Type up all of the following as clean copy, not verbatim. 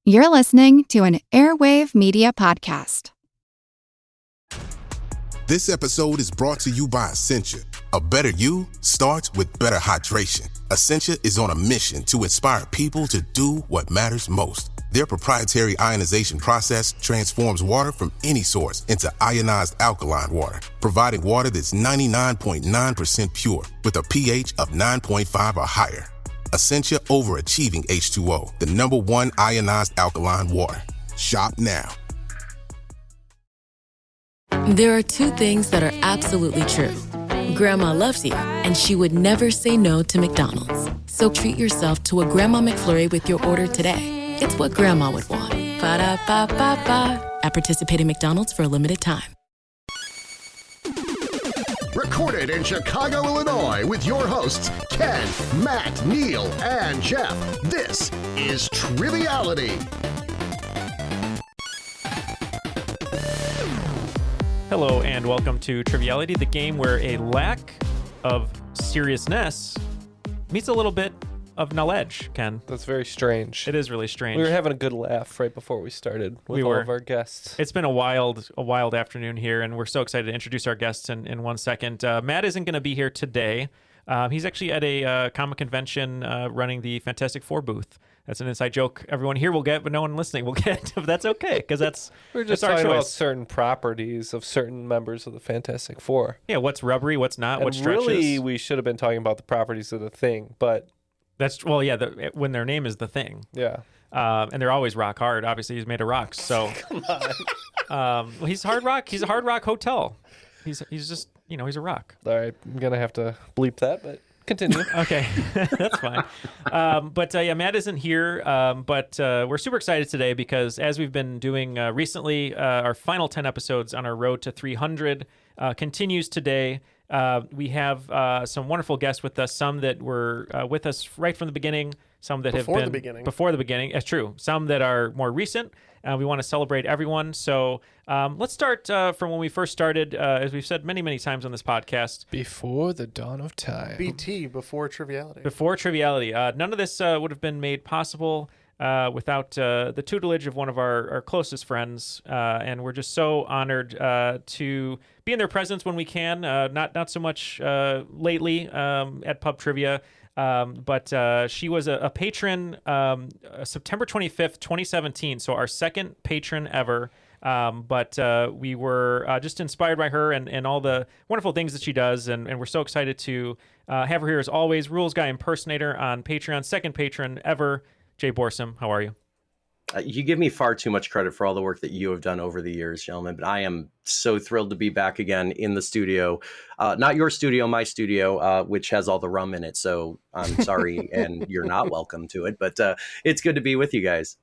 You're listening to an Airwave Media podcast. This episode is brought to you by Essentia. A better you starts with better hydration. Essentia is on a mission to inspire people to do what matters most. Their proprietary ionization process transforms water from any source into ionized alkaline water, providing water that's 99.9% pure with a pH of 9.5 or higher. Essentia Overachieving H2O, the #1 ionized alkaline water. Shop now. There are two things that are absolutely true. Grandma loves you, and she would never say no to McDonald's. So treat yourself to a Grandma McFlurry with your order today. It's what Grandma would want. Ba-da-ba-ba-ba. At participating McDonald's for a limited time. Recorded in Chicago, Illinois, with your hosts, Ken, Matt, Neal, and Jeff. This is Triviality. Hello and welcome to Triviality, the game where a lack of seriousness meets a little bit of knowledge, Ken. That's very strange. It is really strange. We were having a good laugh right before we started with all of our guests. It's been a wild afternoon here, and we're so excited to introduce our guests in 1 second. Matt isn't going to be here today. He's actually at a comic convention running the Fantastic Four booth. That's an inside joke everyone here will get, but no one listening will get. But that's okay, because we're just talking about certain properties of certain members of the Fantastic Four. Yeah, what's rubbery, what's not, and what stretches. Really, we should have been talking about the properties of the Thing, but when their name is the Thing. Yeah. And they're always rock hard. Obviously, he's made of rocks. So, come on. Well, he's hard rock. He's a hard rock hotel. He's just he's a rock. All right, I'm gonna have to bleep that, but continue. Okay, that's fine. But Matt isn't here. But we're super excited today because as we've been doing recently, our final 10 episodes on our road to 300 continues today. We have some wonderful guests with us, some that were with us right from the beginning, some that have been before the beginning. That's true. Some that are more recent. We want to celebrate everyone. So let's start from when we first started, as we've said many, many times on this podcast. Before the dawn of time. BT, before Triviality. Before Triviality. None of this would have been made possible without the tutelage of one of our closest friends. And we're just so honored to be in their presence when we can. Not so much lately at Pub Trivia. But she was a patron September 25th, 2017. So our second patron ever. But we were just inspired by her and all the wonderful things that she does. And we're so excited to have her here as always. Rules Guy Impersonator on Patreon, second patron ever. Jay Borsom, how are you? You give me far too much credit for all the work that you have done over the years, gentlemen, but I am so thrilled to be back again in the studio. Not your studio, my studio, which has all the rum in it. So I'm sorry, and you're not welcome to it, but it's good to be with you guys.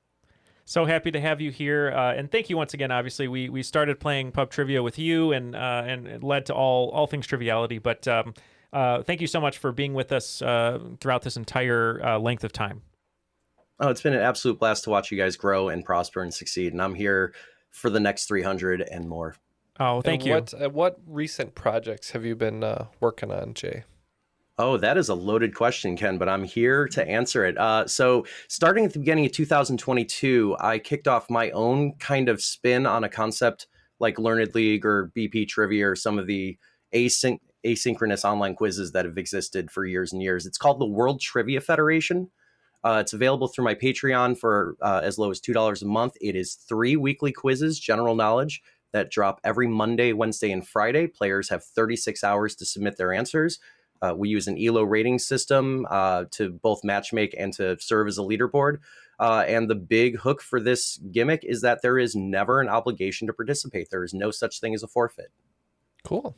So happy to have you here. And thank you once again. Obviously, we started playing Pub Trivia with you and it led to all things Triviality. But thank you so much for being with us throughout this entire length of time. Oh, it's been an absolute blast to watch you guys grow and prosper and succeed. And I'm here for the next 300 and more. Oh, thank you. What recent projects have you been working on, Jay? Oh, that is a loaded question, Ken, but I'm here to answer it. So starting at the beginning of 2022, I kicked off my own kind of spin on a concept like Learned League or BP Trivia or some of the asynchronous online quizzes that have existed for years and years. It's called the World Trivia Federation. It's available through my Patreon for as low as $2 a month. It is 3 weekly quizzes, general knowledge, that drop every Monday, Wednesday, and Friday. Players have 36 hours to submit their answers. We use an ELO rating system to both matchmake and to serve as a leaderboard. And the big hook for this gimmick is that there is never an obligation to participate. There is no such thing as a forfeit. Cool.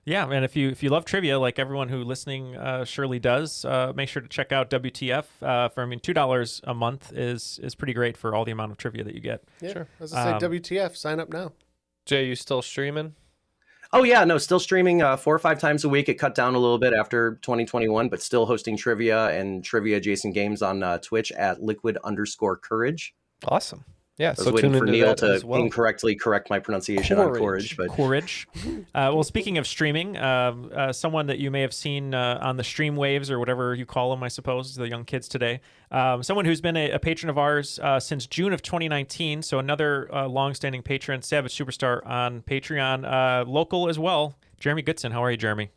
Yeah, and if you love trivia, like everyone who listening surely does, make sure to check out WTF. $2 a month is pretty great for all the amount of trivia that you get. Yeah, sure. As I say, WTF, sign up now. Jay, you still streaming? Oh, yeah, no, still streaming 4 or 5 times a week. It cut down a little bit after 2021, but still hosting trivia and trivia adjacent games on Twitch at liquid_courage. Awesome. Yeah, I was so waiting tune for into Neal that to as well. incorrectly correct my pronunciation on Courage. But Courage. Well, speaking of streaming, someone that you may have seen on the stream waves or whatever you call them, I suppose, the young kids today, someone who's been a patron of ours since June of 2019, so another longstanding patron, Savage Superstar on Patreon, local as well, Jeremy Goodson. How are you, Jeremy?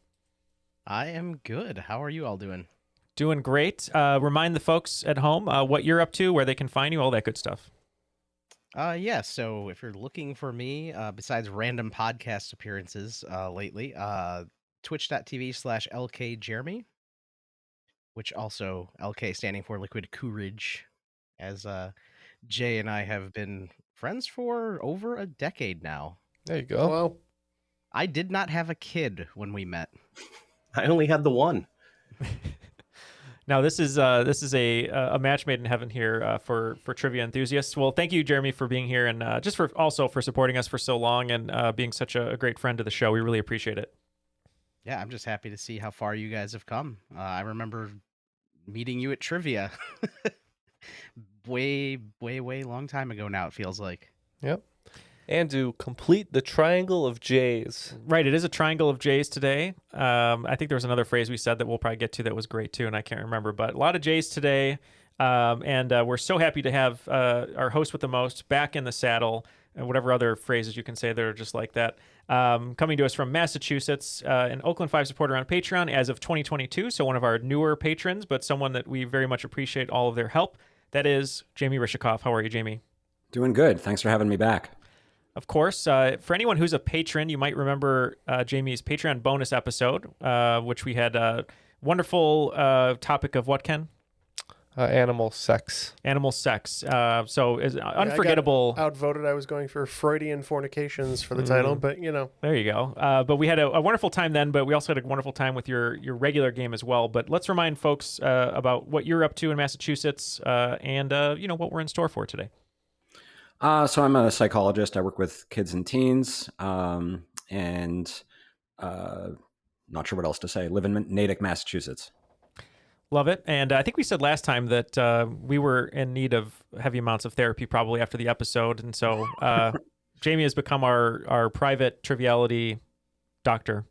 I am good. How are you all doing? Doing great. Remind the folks at home what you're up to, where they can find you, all that good stuff. Yeah, so if you're looking for me, besides random podcast appearances lately, twitch.tv/LKJeremy, which also LK standing for Liquid Courage, as Jay and I have been friends for over a decade now. There you go. Well, I did not have a kid when we met. I only had the one. Now this is a match made in heaven here for trivia enthusiasts. Well, thank you, Jeremy, for being here and just for supporting us for so long and being such a great friend to the show. We really appreciate it. Yeah, I'm just happy to see how far you guys have come. I remember meeting you at trivia way long time ago now, it feels like. Yep. And to complete the triangle of J's. Right, it is a triangle of J's today. I think there was another phrase we said that we'll probably get to that was great too, and I can't remember. But a lot of J's today, and we're so happy to have our host with the most back in the saddle, and whatever other phrases you can say that are just like that. Coming to us from Massachusetts, an Oakland 5 supporter on Patreon as of 2022, so one of our newer patrons, but someone that we very much appreciate all of their help. That is Jamie Rishikof. How are you, Jamie? Doing good. Thanks for having me back. Of course. For anyone who's a patron, you might remember Jamie's Patreon bonus episode, which we had a wonderful topic of what, Ken? Animal sex. Animal sex. So is unforgettable. I got outvoted. I was going for Freudian fornications for the title, but you know. There you go. But we had a wonderful time then, but we also had a wonderful time with your regular game as well. But let's remind folks about what you're up to in Massachusetts and what we're in store for today. So I'm a psychologist. I work with kids and teens, and not sure what else to say. Live in Natick, Massachusetts. Love it. And I think we said last time that we were in need of heavy amounts of therapy probably after the episode. And so Jamie has become our private Triviality doctor,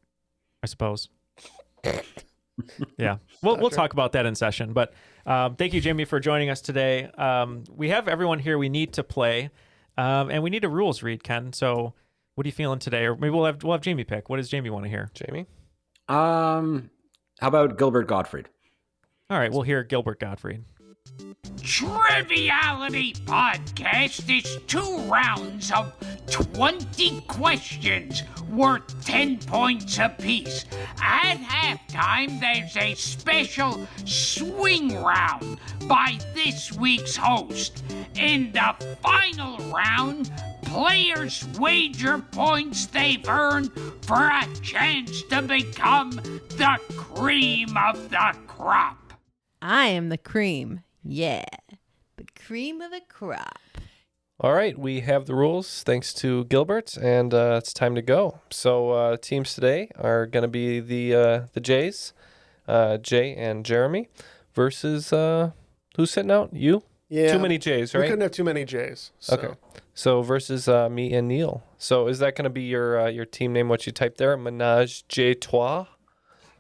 I suppose. Yeah. We'll talk about that in session. But thank you, Jamie, for joining us today. We have everyone here we need to play, and we need a rules read, Ken. So what are you feeling today? Or maybe we'll have Jamie pick. What does Jamie want to hear? Jamie? How about Gilbert Gottfried? All right, we'll hear Gilbert Gottfried. Triviality Podcast is 2 rounds of 20 questions worth 10 points apiece. At halftime, there's a special swing round by this week's host. In the final round, players wager points they've earned for a chance to become the cream of the crop. I am the cream. Yeah, the cream of the crop. All right, we have the rules thanks to Gilbert, and it's time to go. So teams today are going to be the Jays, Jay and Jeremy, versus who's sitting out? You? Yeah. Too many Jays, right? We couldn't have too many J's. So. Okay. So versus me and Neal. So is that going to be your team name, what you typed there? Menage J Trois?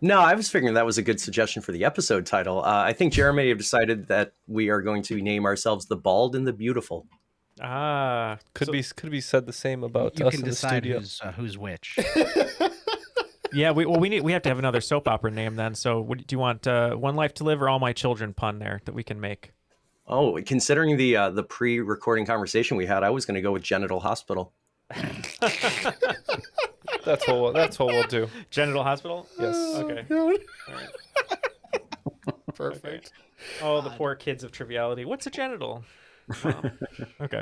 No, I was figuring that was a good suggestion for the episode title. I think Jeremy have decided that we are going to name ourselves the Bald and the Beautiful. Could be said the same about you us can in the decide studio. who's which. Yeah, we have to have another soap opera name then. So do you want One Life to Live or All My Children pun there that we can make? Oh, considering the pre-recording conversation we had, I was going to go with Genital Hospital. That's what we'll do. Genital Hospital? Yes. Okay. All right. Perfect. Okay. Oh, the poor kids of Triviality. What's a genital? Wow. Okay.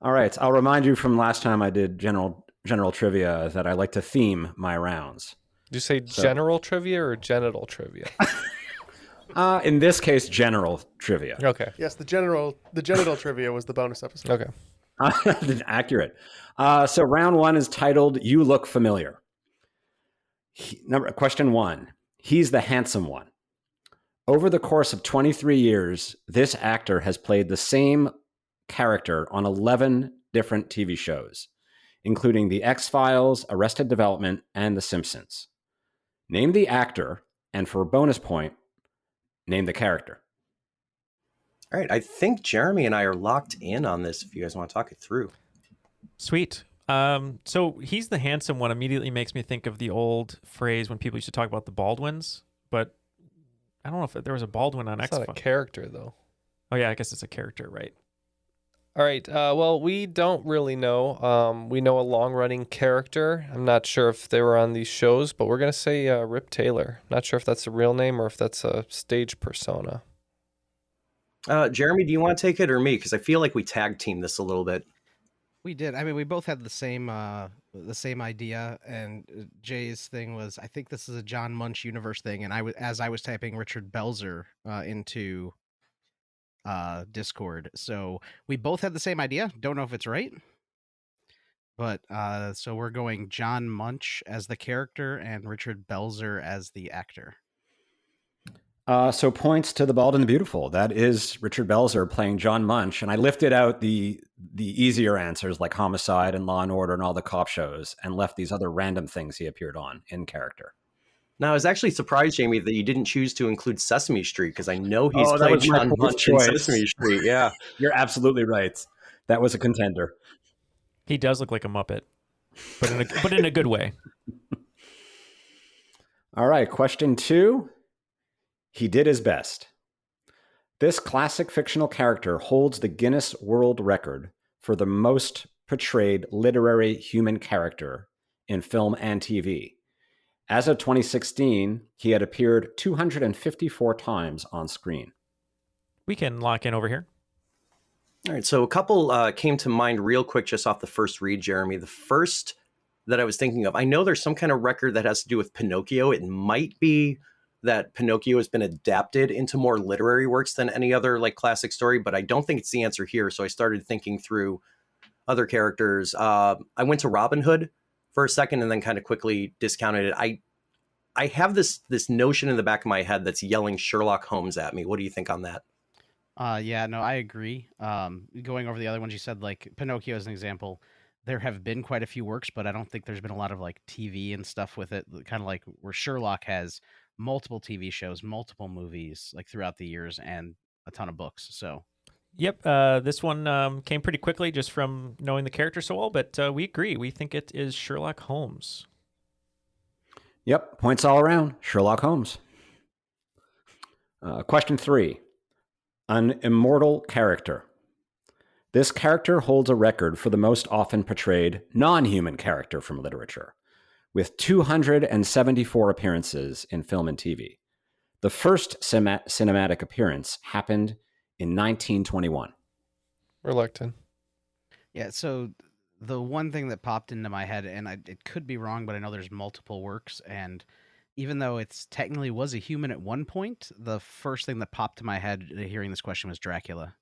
All right. I'll remind you from last time I did general trivia that I like to theme my rounds. Did you say general trivia or genital trivia? In this case, general trivia. Okay. Yes, the genital trivia was the bonus episode. Okay. Accurate. So round 1 is titled "You Look Familiar." Question 1. He's the handsome one. Over the course of 23 years, this actor has played the same character on 11 different TV shows, including The X-Files, Arrested Development, and The Simpsons. Name the actor, and for a bonus point, name the character. All right, I think Jeremy and I are locked in on this if you guys want to talk it through. Sweet. So he's the handsome one immediately makes me think of the old phrase when people used to talk about the Baldwins, but I don't know if there was a Baldwin on X-Files. It's not a character, though. Oh, yeah, I guess it's a character, right? All right. Well, we don't really know. We know a long-running character. I'm not sure if they were on these shows, but we're going to say Rip Taylor. Not sure if that's a real name or if that's a stage persona. Jeremy, do you want to take it or me? Because I feel like we tag team this a little bit. We did. I mean, we both had the same idea, and Jay's thing was, I think this is a John Munch universe thing, and as I was typing Richard Belzer into Discord, so we both had the same idea. Don't know if it's right, but so we're going John Munch as the character and Richard Belzer as the actor. So points to The Bald and the Beautiful. That is Richard Belzer playing John Munch. And I lifted out the easier answers like Homicide and Law and Order and all the cop shows and left these other random things he appeared on in character. Now, I was actually surprised, Jamie, that you didn't choose to include Sesame Street because I know he's played John Munch in Sesame Street. Yeah, you're absolutely right. That was a contender. He does look like a Muppet, but in a good way. All right, question 2. He did his best. This classic fictional character holds the Guinness World Record for the most portrayed literary human character in film and TV. As of 2016, he had appeared 254 times on screen. We can lock in over here. All right, so a couple came to mind real quick just off the first read, Jeremy. The first that I was thinking of, I know there's some kind of record that has to do with Pinocchio. It might be that Pinocchio has been adapted into more literary works than any other like classic story, but I don't think it's the answer here. So I started thinking through other characters. I went to Robin Hood for a second and then kind of quickly discounted it. I have this notion in the back of my head that's yelling Sherlock Holmes at me. What do you think on that? Yeah, no, I agree. Going over the other ones you said, like Pinocchio as an example, there have been quite a few works, but I don't think there's been a lot of like TV and stuff with it. Kind of like where Sherlock has multiple TV shows, multiple movies, like throughout the years, and a ton of books. So, yep, this one came pretty quickly just from knowing the character so well. But we agree. We think it is Sherlock Holmes. Yep, points all around. Sherlock Holmes. Question 3. An immortal character. This character holds a record for the most often portrayed non-human character from literature, with 274 appearances in film and TV. The first cinematic appearance happened in 1921. Reluctant. Yeah, so the one thing that popped into my head, and it could be wrong, but I know there's multiple works, and even though it's technically was a human at one point, the first thing that popped to my head hearing this question was Dracula.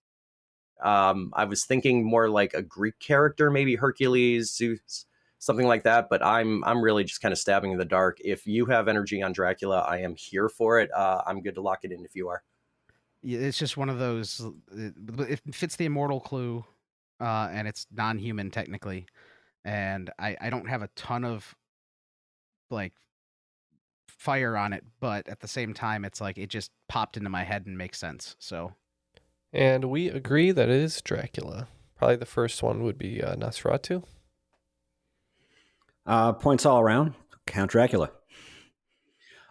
I was thinking more like a Greek character, maybe Hercules, Zeus, something like that. But I'm really just kind of stabbing in the dark. If you have energy on Dracula, I am here for it. I'm good to lock it in if you are. Yeah, it's just one of those. It fits the immortal clue, and it's non-human technically. And I don't have a ton of like fire on it, but at the same time, it's like it just popped into my head and makes sense. So. And we agree that it is Dracula. Probably the first one would be Nosferatu. Points all around. Count Dracula.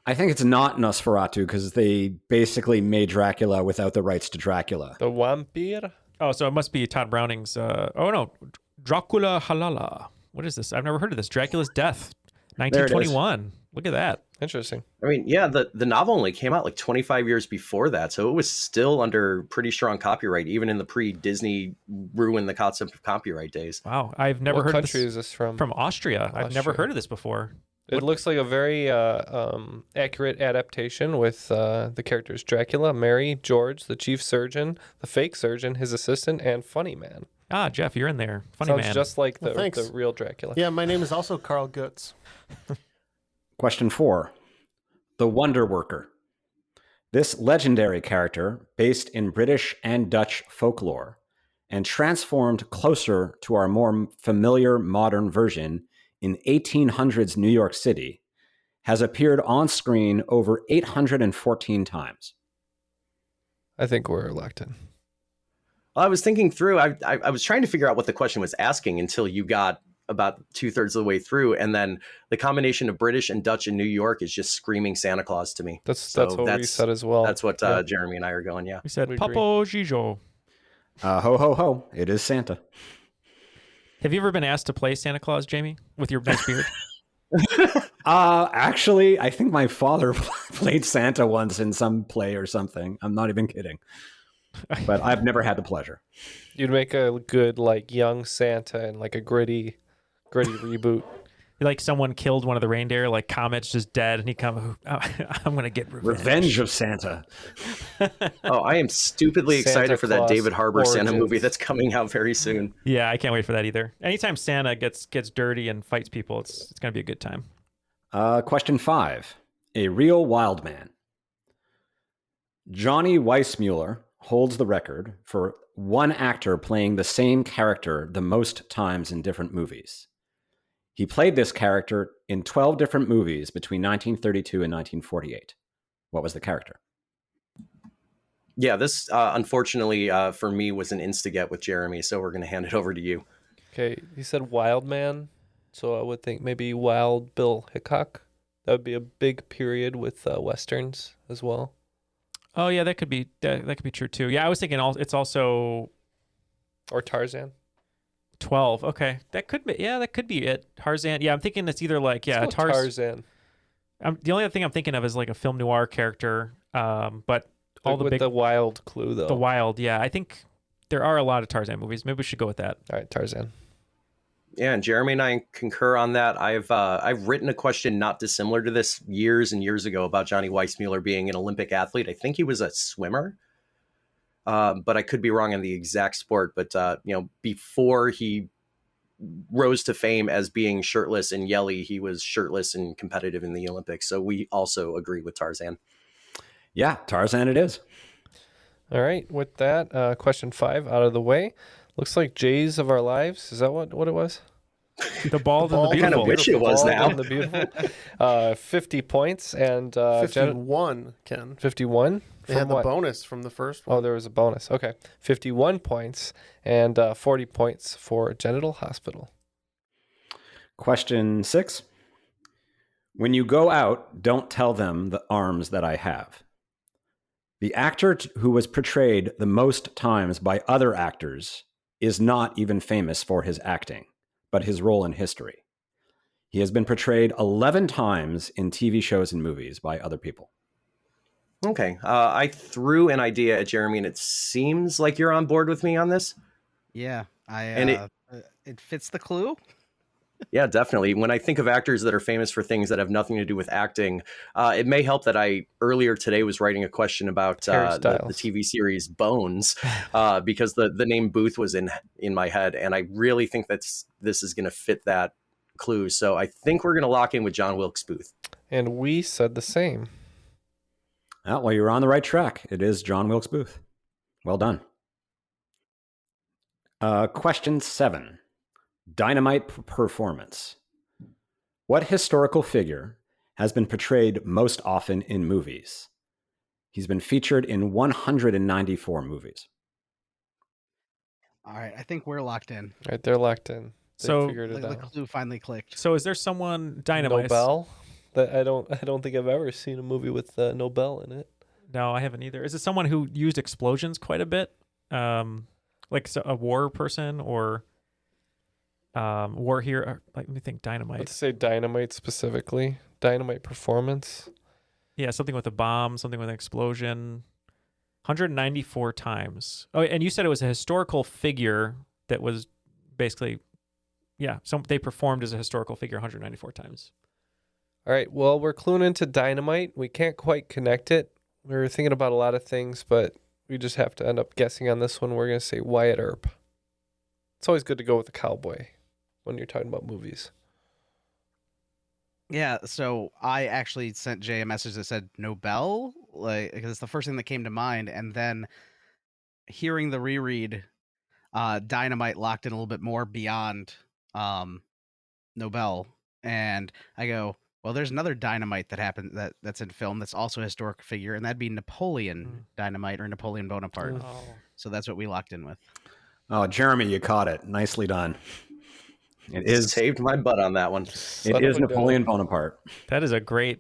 I think it's not Nosferatu because they basically made Dracula without the rights to Dracula. The vampire? Oh, so it must be Todd Browning's... oh, no. Dracula Halala. What is this? I've never heard of this. Dracula's Death, 1921. Look at that. Interesting. I mean, yeah, the novel only came out like 25 years before that, so it was still under pretty strong copyright, even in the pre-Disney ruin the concept of copyright days. Wow, I've never heard of this. What country is this from? From Austria. I've never heard of this before. It looks like a very accurate adaptation with the characters Dracula, Mary, George, the chief surgeon, the fake surgeon, his assistant, and Funny Man. Ah, Jeff, you're in there. Funny Sounds Man. just like the real Dracula. Yeah, my name is also Carl Goetz. Question 4. The Wonder Worker. This legendary character, based in British and Dutch folklore, and transformed closer to our more familiar modern version in 1800s New York City, has appeared on screen over 814 times? I think we're locked in. I was thinking through. I was trying to figure out what the question was asking until you got about 2/3 of the way through, and then the combination of British and Dutch in New York is just screaming Santa Claus to me. That's what we said as well. That's what Jeremy and I are going. Yeah, We said We Papo Gijo. Ho, ho, ho. It is Santa. Have you ever been asked to play Santa Claus, Jamie, with your nice beard? Actually, I think my father played Santa once in some play or something. I'm not even kidding. But I've never had the pleasure. You'd make a good like young Santa and like a gritty reboot. Like someone killed one of the reindeer, like Comet's just dead, and he come, I'm gonna get Revenge of Santa. Oh, I am stupidly Santa excited for that Claus David Harbour Santa Origins. movie that's coming out very soon. Yeah, I can't wait for that either. Anytime Santa gets dirty and fights people, it's gonna be a good time. Question 5. A real wild man. Johnny Weissmuller holds the record for one actor playing the same character the most times in different movies. He played this character in 12 different movies between 1932 and 1948. What was the character? Yeah, this unfortunately for me was an insta-get with Jeremy, so we're going to hand it over to you. Okay, he said Wild Man, so I would think maybe Wild Bill Hickok. That would be a big period with westerns as well. Oh yeah, that could be true too. Yeah, I was thinking it's also Or Tarzan. 12. Okay, that could be it. Tarzan. Yeah, I'm thinking it's either like Tarzan. The only other thing I'm thinking of is like a film noir character. But all the with big the wild clue though. the wild. Yeah, I think there are a lot of Tarzan movies. Maybe we should go with that. All right, Tarzan. Yeah, and Jeremy and I concur on that. I've written a question not dissimilar to this years and years ago about Johnny Weissmuller being an Olympic athlete. I think he was a swimmer, but I could be wrong on the exact sport. But before he rose to fame as being shirtless and yelly, he was shirtless and competitive in the Olympics. So we also agree with Tarzan. Yeah, Tarzan it is. All right, with that, question 5 out of the way. Looks like Jays of Our Lives. Is that what it was? The Bald and the Kind Beautiful. of wish it was Bald now. and the Beautiful. 50 points and 51, Ken. 51. They had From the what? bonus from the first one. Oh, there was a bonus. Okay. 51 points and 40 points for Genital Hospital. Question 6. When you go out, don't tell them the arms that I have. The actor who was portrayed the most times by other actors is not even famous for his acting, but his role in history. He has been portrayed 11 times in TV shows and movies by other people. Okay, I threw an idea at Jeremy, and it seems like you're on board with me on this. Yeah, And it fits the clue. Yeah, definitely. When I think of actors that are famous for things that have nothing to do with acting, it may help that I earlier today was writing a question about the TV series Bones, because the name Booth was in my head, and I really think this is going to fit that clue. So I think we're going to lock in with John Wilkes Booth. And we said the same. Well, you're on the right track. It is John Wilkes Booth. Well done. Question 7. Dynamite performance. What historical figure has been portrayed most often in movies? He's been featured in 194 movies. All right, I think we're locked in. All right, they're locked in. They So figured it The out. clue finally clicked. So is there someone Dynamite? Nobel? That I don't think I've ever seen a movie with Nobel in it. No, I haven't either. Is it someone who used explosions quite a bit? Like a war person or war hero? Like, let me think. Dynamite. Let's say Dynamite specifically. Dynamite performance. Yeah, something with a bomb, something with an explosion. 194 times. Oh, and you said it was a historical figure that was basically, they performed as a historical figure 194 times. All right, well, we're cluing into Dynamite. We can't quite connect it. We were thinking about a lot of things, but we just have to end up guessing on this one. We're going to say Wyatt Earp. It's always good to go with the cowboy when you're talking about movies. Yeah, so I actually sent Jay a message that said Nobel, like, because it's the first thing that came to mind, and then hearing the reread, Dynamite locked in a little bit more beyond Nobel, and I go, well, there's another Dynamite that happened that's in film that's also a historic figure, and that'd be Napoleon Dynamite or Napoleon Bonaparte. So that's what we locked in with. Oh, Jeremy, you caught it. Nicely done. It is saved my butt on that one. It is Napoleon Bonaparte. That is a great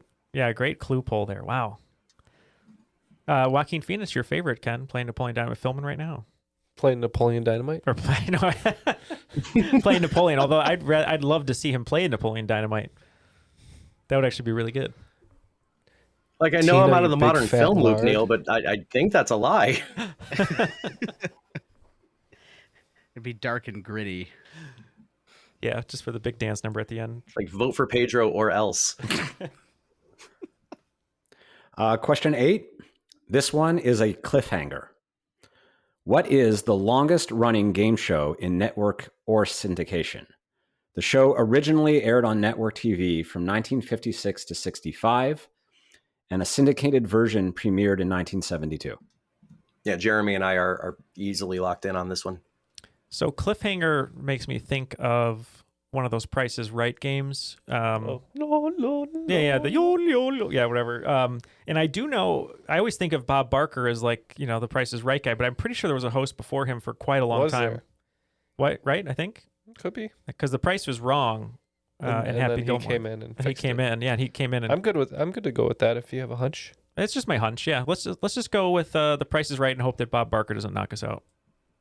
clue pull there. Wow. Joaquin Phoenix, your favorite, Ken, playing Napoleon Dynamite, filming right now. Playing Napoleon Dynamite? Or playing Napoleon, although I'd love to see him play Napoleon Dynamite. That would actually be really good. Like, I know I'm out of the modern film loop, Neil, but I think that's a lie. It'd be dark and gritty. Yeah, just for the big dance number at the end. Like, vote for Pedro or else. Question 8. This one is a cliffhanger. What is the longest running game show in network or syndication? The show originally aired on network TV from 1956 to 65, and a syndicated version premiered in 1972. Yeah, Jeremy and I are easily locked in on this one. So cliffhanger makes me think of one of those Price is Right games. Yeah, whatever. And I do know, I always think of Bob Barker as like, the Price is Right guy, but I'm pretty sure there was a host before him for quite a long time. There? What? Right? I think could be because the price was wrong. And Happy then he came in and he came in. Yeah, he came in. And I'm good to go with that. If you have a hunch, it's just my hunch. Yeah, let's just go with the Price is Right and hope that Bob Barker doesn't knock us out.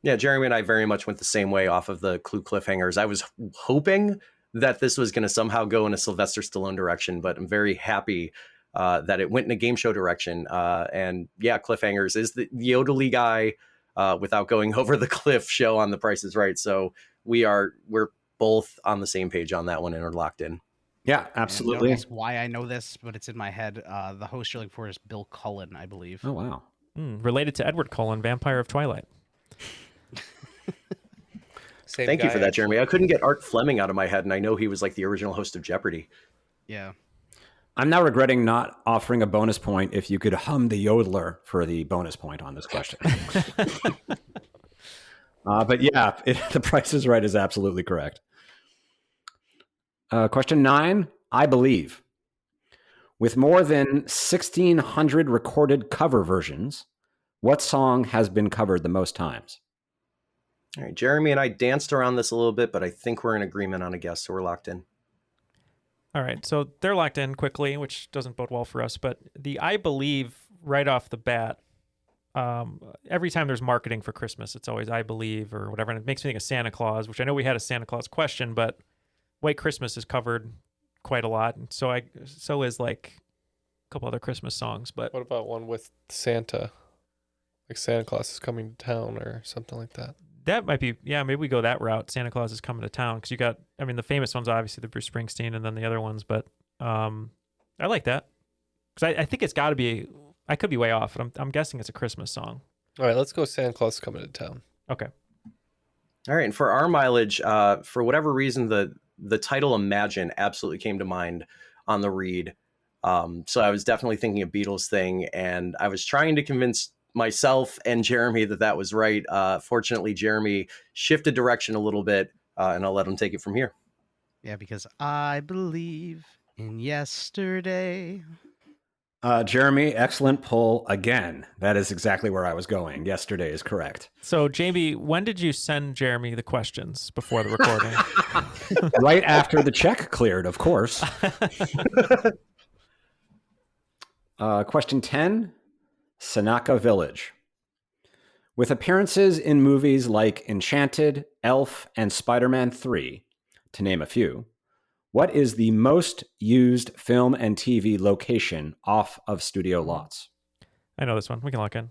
Yeah, Jeremy and I very much went the same way off of the clue cliffhangers. I was hoping that this was going to somehow go in a Sylvester Stallone direction, but I'm very happy that it went in a game show direction. And yeah, cliffhangers is the Yodely guy without going over the cliff show on The Price is Right. So we're both on the same page on that one and are locked in. Yeah, absolutely. That's why I know this, but it's in my head. The host you're looking for is Bill Cullen, I believe. Oh, wow. Related to Edward Cullen, Vampire of Twilight. Thank you for that, Jeremy. I couldn't get Art Fleming out of my head, and I know he was like the original host of Jeopardy. Yeah. I'm now regretting not offering a bonus point if you could hum the yodeler for the bonus point on this question. But yeah, The Price is Right is absolutely correct. Question 9, I believe. With more than 1,600 recorded cover versions, what song has been covered the most times? All right, Jeremy and I danced around this a little bit, but I think we're in agreement on a guess, so we're locked in. All right, so they're locked in quickly, which doesn't bode well for us. But the I believe right off the bat, every time there's marketing for Christmas, it's always I believe or whatever, and it makes me think of Santa Claus, which I know we had a Santa Claus question, but White Christmas is covered quite a lot, and so is like a couple other Christmas songs. But what about one with Santa, like Santa Claus is coming to town or something like that? That might be, yeah, maybe we go that route. Santa Claus is coming to town because you got, I mean, the famous ones, obviously the Bruce Springsteen and then the other ones, but I like that because I think it's got to be, I could be way off, but I'm guessing it's a Christmas song. All right, let's go Santa Claus coming to town. Okay. All right, and for our mileage, for whatever reason, the title Imagine absolutely came to mind on the read. So I was definitely thinking a Beatles thing, and I was trying to convince myself and Jeremy that was right. Fortunately, Jeremy shifted direction a little bit, and I'll let him take it from here. Yeah, because I believe in yesterday. Jeremy, excellent pull again. That is exactly where I was going. Yesterday is correct. So, Jamie, when did you send Jeremy the questions before the recording? Right after the check cleared, of course. Question 10. Sanaka Village. With appearances in movies like Enchanted, Elf, and Spider-Man 3, to name a few, what is the most used film and TV location off of studio lots? I know this one. We can lock in.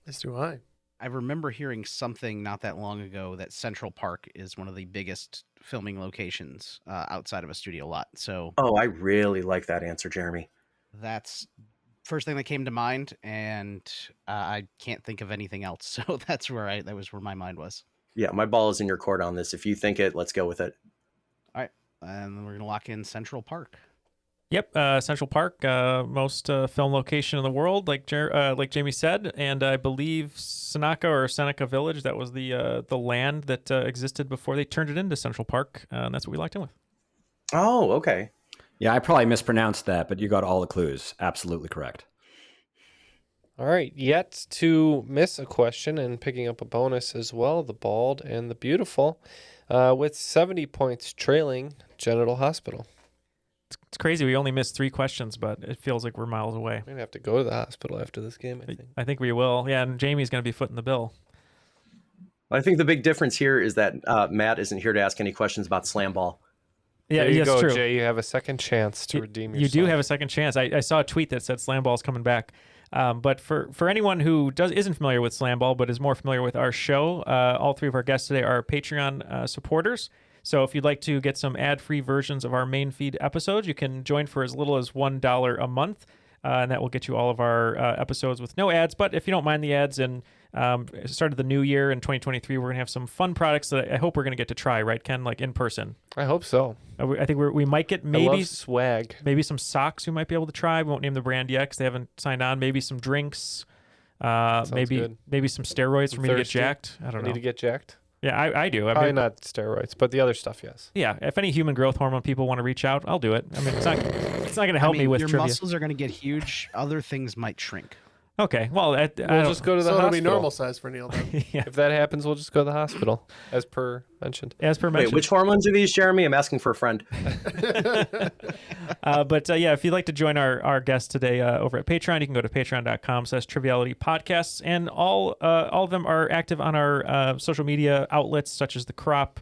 As do I. I remember hearing something not that long ago that Central Park is one of the biggest filming locations outside of a studio lot. So, I really like that answer, Jeremy. That's first thing that came to mind, and I can't think of anything else. So that was where my mind was. Yeah, my ball is in your court on this. If you think it, let's go with it. All right, and we're gonna lock in Central Park. Yep, Central Park, most film location in the world, like Jamie said, and I believe Seneca Village. That was the land that existed before they turned it into Central Park, and that's what we locked in with. Oh, okay. Yeah, I probably mispronounced that, but you got all the clues. Absolutely correct. All right, yet to miss a question and picking up a bonus as well, the Bald and the Beautiful, with 70 points trailing Genital Hospital. It's crazy. We only missed 3 questions, but it feels like we're miles away. We're going to have to go to the hospital after this game, I think. I think we will. Yeah, and Jamie's going to be footing the bill. I think the big difference here is that Matt isn't here to ask any questions about slam ball. Yeah, there you that's go, true. Jay. You have a second chance to redeem yourself. You do have a second chance. I saw a tweet that said Slam Ball's coming back. But for anyone who isn't familiar with Slam Ball but is more familiar with our show, all 3 of our guests today are Patreon supporters. So if you'd like to get some ad-free versions of our main feed episodes, you can join for as little as $1 a month, and that will get you all of our episodes with no ads. But if you don't mind the ads, and started the new year in 2023, we're going to have some fun products that I hope we're going to get to try, right, Ken? Like in person. I hope so. I think we might get I love swag. Maybe some socks we might be able to try. We won't name the brand yet because they haven't signed on. Maybe some drinks. Maybe some steroids for me to get jacked. I don't know. Need to get jacked? Yeah, I do. Probably not steroids, but the other stuff, yes. Yeah, if any human growth hormone people want to reach out, I'll do it. I mean, it's not going to help me with your trivia. muscles are going to get huge. Other things might shrink. Okay, well, we'll just go to the hospital. It'll be normal size for Neil then. Yeah. If that happens, we'll just go to the hospital, as per mentioned. Wait, which hormones are these, Jeremy? I'm asking for a friend. But if you'd like to join our guest today over at Patreon, you can go to patreon.com/trivialitypodcasts, and all of them are active on our social media outlets such as the Crop,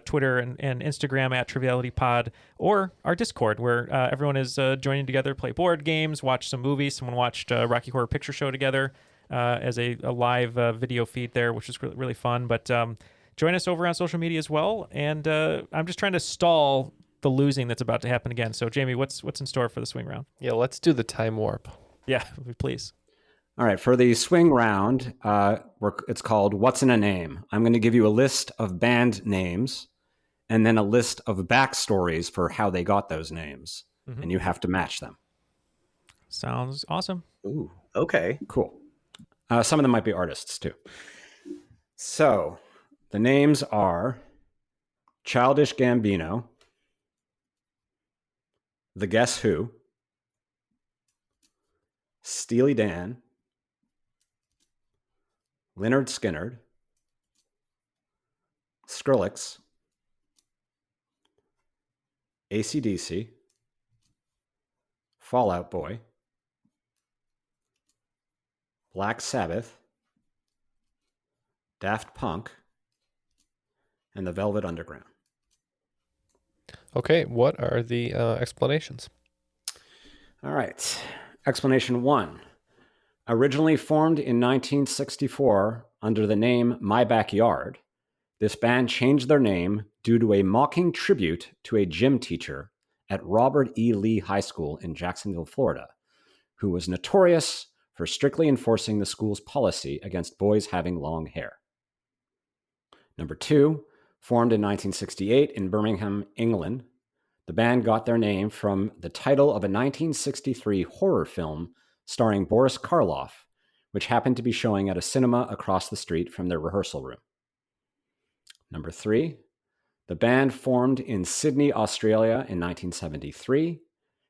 Twitter and Instagram at TrivialityPod, or our Discord, where everyone is joining together, play board games, watch some movies. Someone watched Rocky Horror Picture Show together as a live video feed there, which is really fun. But join us over on social media as well. And I'm just trying to stall the losing that's about to happen again. So, Jamie, what's in store for the swing round? Yeah, let's do the time warp. Yeah, please. All right, for the swing round, it's called What's in a Name? I'm going to give you a list of band names and then a list of backstories for how they got those names, and you have to match them. Sounds awesome. Ooh, okay. Cool. Some of them might be artists, too. So, the names are Childish Gambino, The Guess Who, Steely Dan, Lynyrd Skynyrd, Skrillex, AC/DC, Fall Out Boy, Black Sabbath, Daft Punk, and the Velvet Underground. Okay, what are the explanations? All right. Explanation 1. Originally formed in 1964 under the name My Backyard, this band changed their name due to a mocking tribute to a gym teacher at Robert E. Lee High School in Jacksonville, Florida, who was notorious for strictly enforcing the school's policy against boys having long hair. Number 2, formed in 1968 in Birmingham, England, the band got their name from the title of a 1963 horror film starring Boris Karloff, which happened to be showing at a cinema across the street from their rehearsal room. Number 3, the band formed in Sydney, Australia in 1973.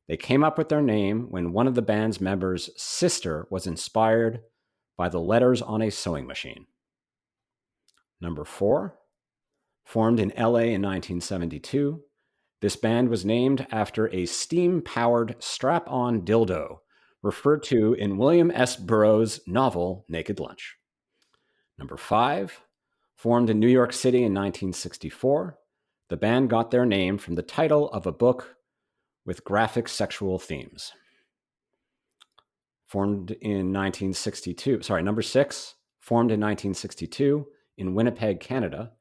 They came up with their name when one of the band's members' sister was inspired by the letters on a sewing machine. Number 4, formed in LA in 1972, this band was named after a steam-powered strap-on dildo referred to in William S. Burroughs' novel Naked Lunch. Number 5, formed in New York City in 1964, the band got their name from the title of a book with graphic sexual themes. Number 6, formed in 1962 in Winnipeg, Canada.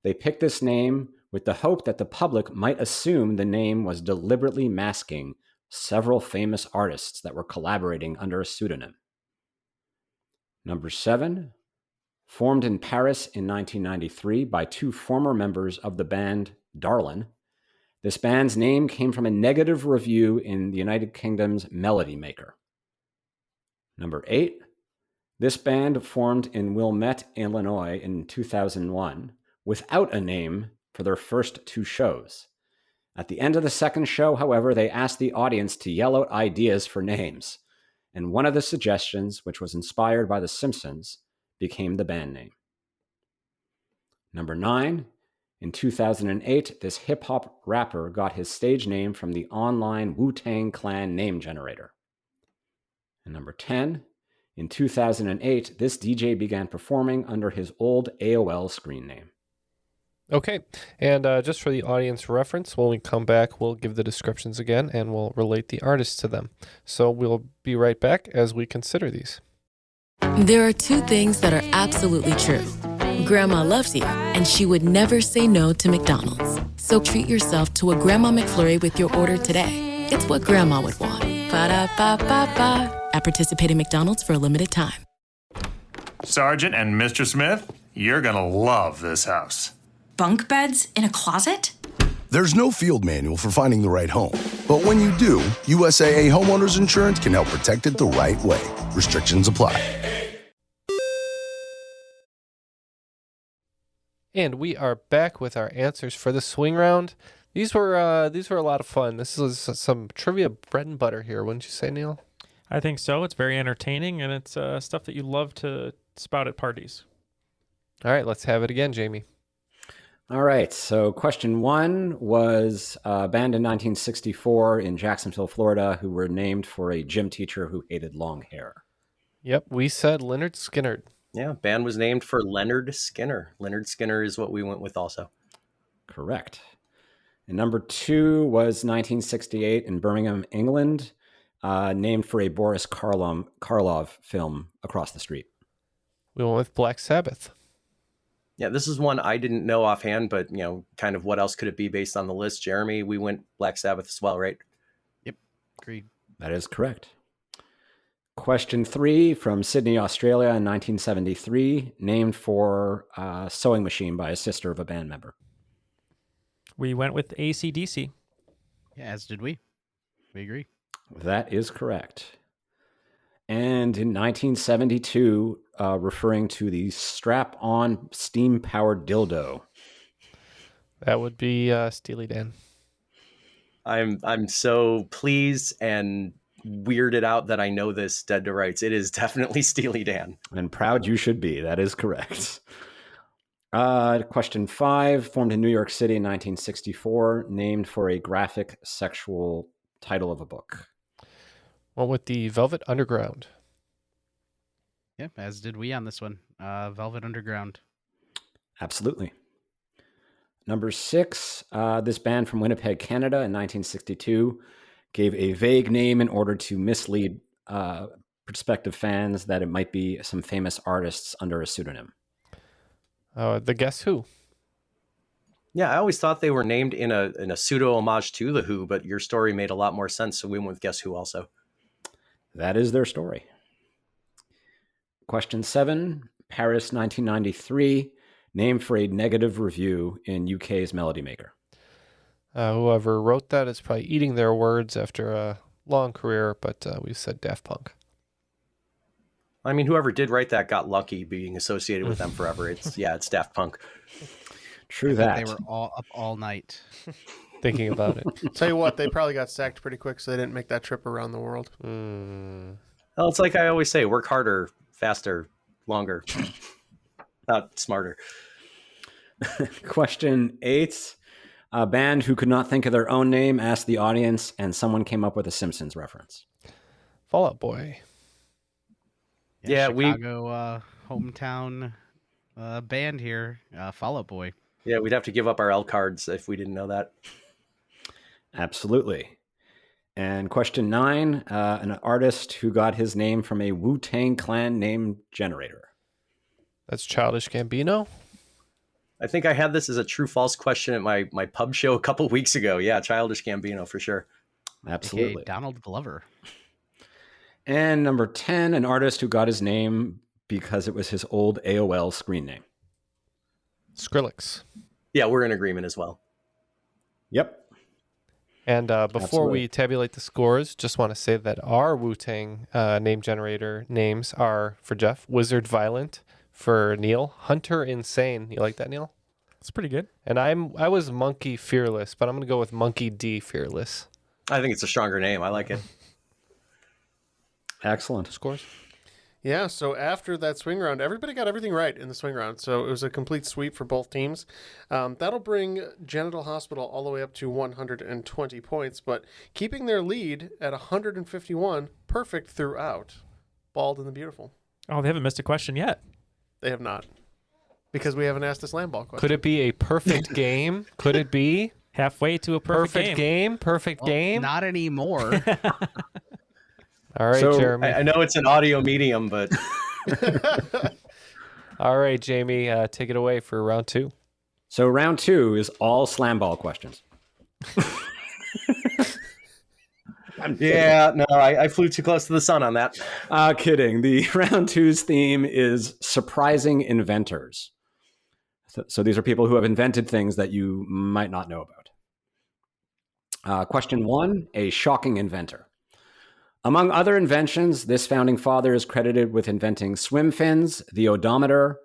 They picked this name with the hope that the public might assume the name was deliberately masking several famous artists that were collaborating under a pseudonym. Number 7, formed in Paris in 1993 by 2 former members of the band Darlin', This band's name came from a negative review in the United Kingdom's Melody Maker. Number 8. This band formed in Wilmette, Illinois in 2001 without a name for their first 2 shows. At the end of the second show, however, they asked the audience to yell out ideas for names. And one of the suggestions, which was inspired by The Simpsons, became the band name. Number 9. In 2008, this hip-hop rapper got his stage name from the online Wu-Tang Clan name generator. And number 10. In 2008, this DJ began performing under his old AOL screen name. Okay, and just for the audience reference, when we come back, we'll give the descriptions again, and we'll relate the artists to them. So we'll be right back as we consider these. There are 2 things that are absolutely true. Grandma loves you, and she would never say no to McDonald's. So treat yourself to a Grandma McFlurry with your order today. It's what Grandma would want. Ba-da-ba-ba-ba. At participating McDonald's for a limited time. Sergeant and Mr. Smith, you're gonna love this house. Bunk beds in a closet? There's no field manual for finding the right home. But when you do, USAA Homeowners Insurance can help protect it the right way. Restrictions apply. And we are back with our answers for the swing round. These were a lot of fun. This is some trivia bread and butter here, wouldn't you say, Neal? I think so. It's very entertaining, and it's stuff that you love to spout at parties. All right, let's have it again, Jamie. All right, so question 1 was a band in 1964 in Jacksonville, Florida, who were named for a gym teacher who hated long hair. Yep, we said Lynyrd Skynyrd. Yeah, band was named for Leonard Skinner. Leonard Skinner is what we went with also. Correct. And number 2 was 1968 in Birmingham, England, named for a Boris Karloff film, Across the Street. We went with Black Sabbath. Yeah, this is one I didn't know offhand, but, kind of what else could it be based on the list? Jeremy, we went Black Sabbath as well, right? Yep, agreed. That is correct. Question 3 from Sydney, Australia in 1973, named for a sewing machine by a sister of a band member. We went with AC/DC. Yeah, as did we. We agree. That is correct. And in 1972, referring to the strap-on steam-powered dildo. That would be Steely Dan. I'm so pleased and weirded out that I know this dead to rights. It is definitely Steely Dan. And proud you should be. That is correct. Question 5, formed in New York City in 1964, named for a graphic sexual title of a book. Went with the Velvet Underground. Yep, as did we on this one. Velvet Underground. Absolutely. Number 6, this band from Winnipeg, Canada in 1962 gave a vague name in order to mislead prospective fans that it might be some famous artists under a pseudonym. The Guess Who. Yeah, I always thought they were named in a pseudo homage to The Who, but your story made a lot more sense, so we went with Guess Who also. That is their story. Question 7, Paris 1993, named for a negative review in UK's Melody Maker. Whoever wrote that is probably eating their words after a long career, but we said Daft Punk. I mean, whoever did write that got lucky being associated with them forever. It's Daft Punk. True that. They were all up all night. Thinking about it. Tell you what, they probably got sacked pretty quick, so they didn't make that trip around the world. Well, it's like I always say, work harder, faster, longer, not smarter. Question 8. A band who could not think of their own name asked the audience, and someone came up with a Simpsons reference. Fall Out Boy. Yeah, Chicago hometown band here, Fall Out Boy. Yeah, we'd have to give up our L cards if we didn't know that. Absolutely. And question 9, an artist who got his name from a Wu-Tang Clan name generator. That's Childish Gambino. I think I had this as a true-false question at my pub show a couple weeks ago. Yeah, Childish Gambino for sure. Absolutely. AKA Donald Glover. And number 10, an artist who got his name because it was his old AOL screen name. Skrillex. Yeah, we're in agreement as well. Yep. And before Absolutely. we tabulate the scores, just want to say that our Wu-Tang name generator names are, for Jeff, Wizard Violent, for Neal, Hunter Insane. You like that, Neal? It's pretty good. And I was Monkey Fearless, but I'm going to go with Monkey D Fearless. I think it's a stronger name. I like it. Excellent. Scores? Yeah, so after that swing round, everybody got everything right in the swing round. So it was a complete sweep for both teams. That'll bring Genital Hospital all the way up to 120 points, but keeping their lead at 151, perfect throughout. Bald and the Beautiful. Oh, they haven't missed a question yet. They have not. Because we haven't asked a slam ball question. Could it be a perfect game? Could it be? Halfway to a perfect game. Perfect game? Not anymore. All right, So, Jeremy. I know it's an audio medium, but All right, Jamie, take it away for round 2. So round 2 is all slam ball questions. yeah, no, I flew too close to the sun on that. Kidding. The round 2's theme is surprising inventors. So these are people who have invented things that you might not know about. Question 1, a shocking inventor. Among other inventions, this founding father is credited with inventing swim fins, the odometer,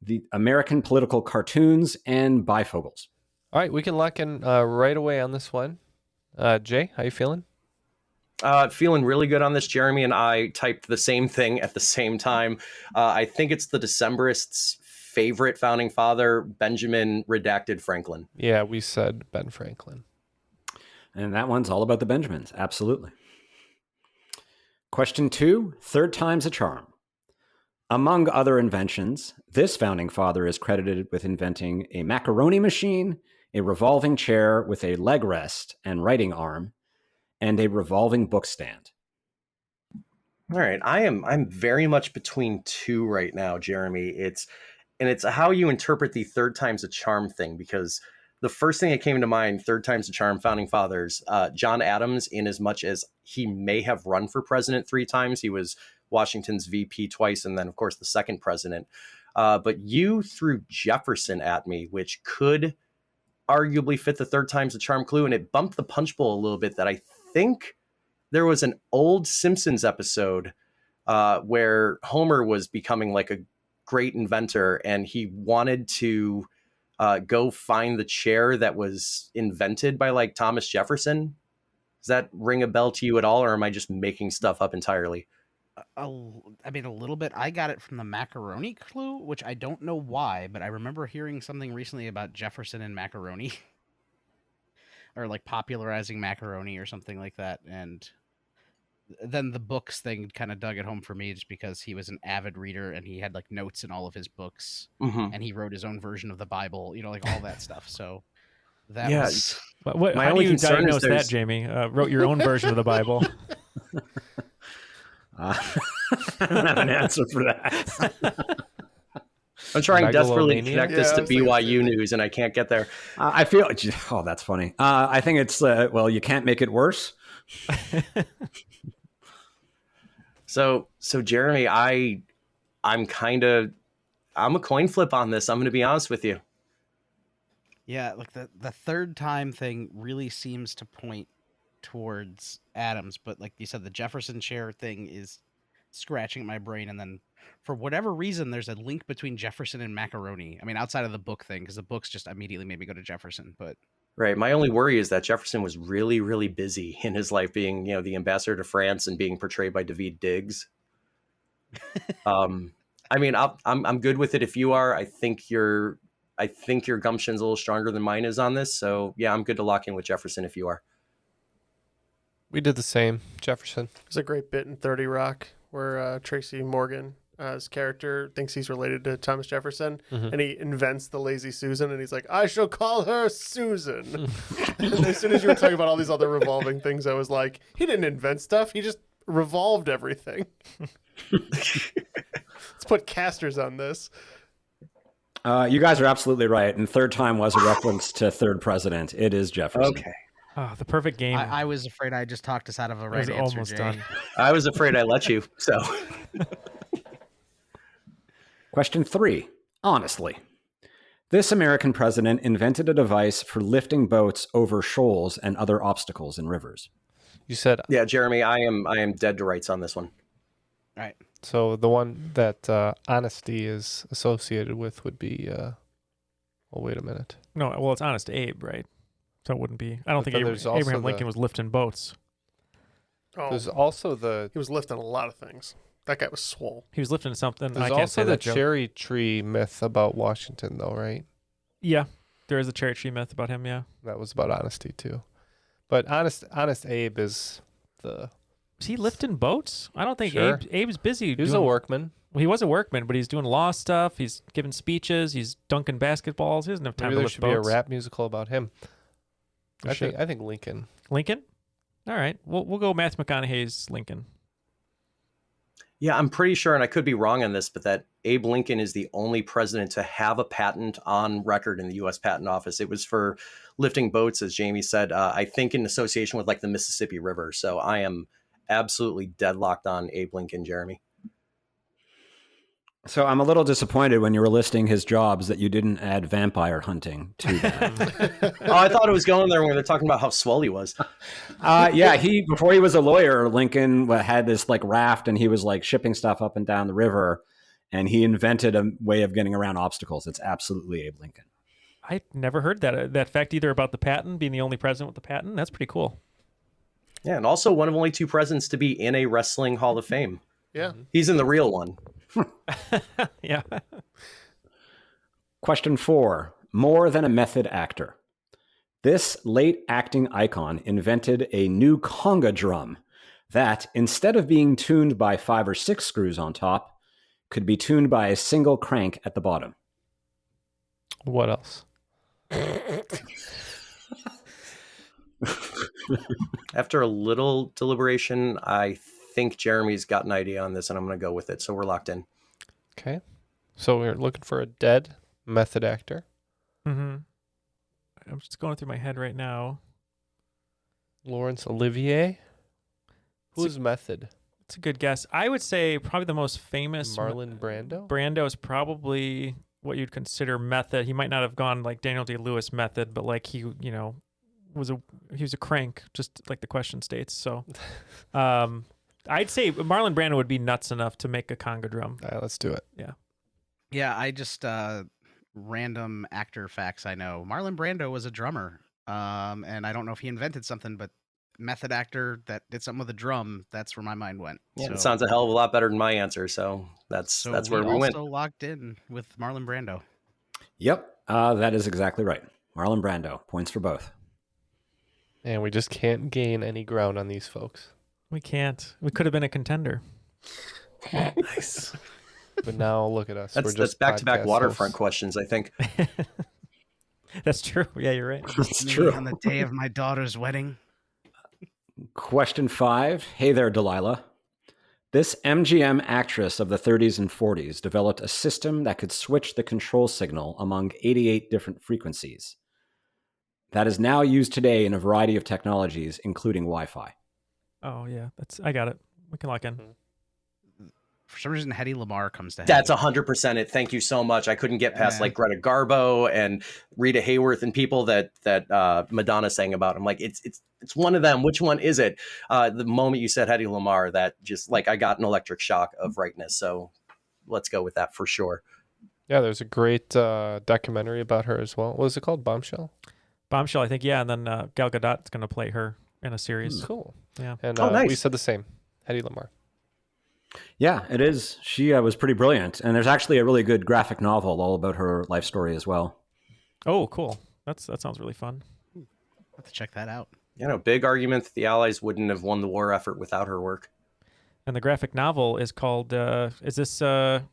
the American political cartoons, and bifocals. All right, we can lock in right away on this one. Jay, how you feeling? Feeling really good on this. Jeremy and I typed the same thing at the same time. I think it's the Decemberists' favorite founding father, Benjamin Redacted Franklin. Yeah, we said Ben Franklin. And that one's all about the Benjamins. Absolutely. Question 2, third time's a charm. Among other inventions, this founding father is credited with inventing a macaroni machine, a revolving chair with a leg rest and writing arm, and a revolving book stand. All right, I'm very much between 2 right now, Jeremy. It's how you interpret the third time's a charm thing, because the first thing that came to mind, third time's a charm, founding fathers, John Adams, in as much as he may have run for president 3 times, he was Washington's VP twice, and then, of course, the second president. But you threw Jefferson at me, which could arguably fit the third time's a charm clue, and it bumped the punch bowl a little bit that I think there was an old Simpsons episode where Homer was becoming like a great inventor, and he wanted to go find the chair that was invented by like Thomas Jefferson. Does that ring a bell to you at all, or am I just making stuff up entirely? I mean, a little bit. I got it from the macaroni clue, which I don't know why, but I remember hearing something recently about Jefferson and macaroni. Or like popularizing macaroni or something like that. And then the books thing kind of dug it home for me, just because he was an avid reader and he had like notes in all of his books, and he wrote his own version of the Bible, like all that stuff. So that was... How do you diagnose that, Jamie? Wrote your own version of the Bible. I don't have an answer for that. I'm trying desperately to connect this to BYU news, and I can't get there. I feel... Oh, that's funny. I think it's, you can't make it worse. So Jeremy, I'm a coin flip on this. I'm going to be honest with you. Yeah, like the third time thing really seems to point towards Adams, but like you said, the Jefferson chair thing is scratching at my brain, and then for whatever reason, there's a link between Jefferson and macaroni. I mean, outside of the book thing, because the books just immediately made me go to Jefferson, but... Right. My only worry is that Jefferson was really, really busy in his life, being, the ambassador to France and being portrayed by Daveed Diggs. I mean, I'm good with it if you are. I think your gumption's a little stronger than mine is on this. So yeah, I'm good to lock in with Jefferson if you are. We did the same. Jefferson. There's a great bit in 30 Rock where Tracy Morgan, his character, thinks he's related to Thomas Jefferson, and he invents the Lazy Susan, and he's like, I shall call her Susan. And as soon as you were talking about all these other revolving things, I was like, he didn't invent stuff. He just revolved everything. Let's put casters on this. You guys are absolutely right. And third time was a reference to third president. It is Jefferson. Okay. Oh, the perfect game. I was afraid I just talked us out of a right answer, almost Jay. done. I was afraid I let you, so... Question 3. Honestly, This American president invented a device for lifting boats over shoals and other obstacles in rivers. You said... Yeah, Jeremy, I am dead to rights on this one. All right. So the one that honesty is associated with would be... well, wait a minute. No, well, it's Honest Abe, right? So it wouldn't be... I don't But think then there's also Abraham Lincoln was lifting boats. Oh, There's also the... he was lifting a lot of things. That guy was swole. He was lifting something. There's I can't say also the that joke. cherry tree myth about Washington, though, right? Yeah, there is a cherry tree myth about him, yeah. That was about honesty, too. But Honest Abe is the... Is he lifting boats? I don't think Sure. Abe's busy. He was a workman. Well, he was a workman, but he's doing law stuff. He's giving speeches. He's dunking basketballs. He doesn't have time Maybe to there lift should boats. be a rap musical about him. We should. I think Lincoln. Lincoln? All right. We'll go Matthew McConaughey's Lincoln. Yeah, I'm pretty sure, and I could be wrong on this, but that Abe Lincoln is the only president to have a patent on record in the U.S. Patent Office. It was for lifting boats, as Jamie said, I think in association with like the Mississippi River. So I am absolutely deadlocked on Abe Lincoln, Jeremy. So I'm a little disappointed when you were listing his jobs that you didn't add vampire hunting to that. Oh, I thought it was going there when they're talking about how swell he was. Yeah, before he was a lawyer, Lincoln had this like raft and he was like shipping stuff up and down the river, and he invented a way of getting around obstacles. It's absolutely Abe Lincoln. I never heard that fact either about the patent, being the only president with the patent. That's pretty cool. Yeah, and also one of only two presidents to be in a wrestling Hall of Fame. Yeah. He's in the real one. Yeah. Question 4. More than a method actor. This late acting icon invented a new conga drum that, instead of being tuned by 5 or 6 screws on top, could be tuned by a single crank at the bottom. What else? After a little deliberation, I think Jeremy's got an idea on this, and I'm going to go with it. So we're locked in. Okay. So we're looking for a dead method actor. Mm-hmm. I'm just going through my head right now. Laurence Olivier. Who's method? It's a good guess. I would say probably the most famous... Marlon Brando? Brando is probably what you'd consider method. He might not have gone like Daniel Day-Lewis method, but like he was a crank, just like the question states. So I'd say Marlon Brando would be nuts enough to make a conga drum. All right, let's do it. Yeah. Yeah, I just random actor facts I know. Marlon Brando was a drummer, and I don't know if he invented something, but method actor that did something with a drum. That's where my mind went. Yeah, So- it sounds a hell of a lot better than my answer. So that's where we went. Also locked in with Marlon Brando. Yep, that is exactly right. Marlon Brando. Points for both. And we just can't gain any ground on these folks. We can't. We could have been a contender. Nice. But now look at us. That's back-to-back waterfront questions, I think. That's true. Yeah, you're right. That's Me true. On the day of my daughter's wedding. Question 5. Hey there, Delilah. This MGM actress of the 30s and 40s developed a system that could switch the control signal among 88 different frequencies. That is now used today in a variety of technologies, including Wi-Fi. Oh, yeah. I got it. We can lock in. For some reason, Hedy Lamarr comes to head. That's 100% it. Thank you so much. I couldn't get past like Greta Garbo and Rita Hayworth and people that Madonna sang about. I'm like, it's one of them. Which one is it? The moment you said Hedy Lamarr, that just like I got an electric shock of rightness. So let's go with that for sure. Yeah, there's a great documentary about her as well. What was it called? Bombshell? Bombshell, I think, yeah. And then Gal Gadot's going to play her in a series. Cool. Yeah. And nice. we said the same. Hedy Lamarr. Yeah, it is. She was pretty brilliant. And there's actually a really good graphic novel all about her life story as well. Oh, cool. That sounds really fun. I'll have to check that out. Big argument that the Allies wouldn't have won the war effort without her work. And the graphic novel is called, is this The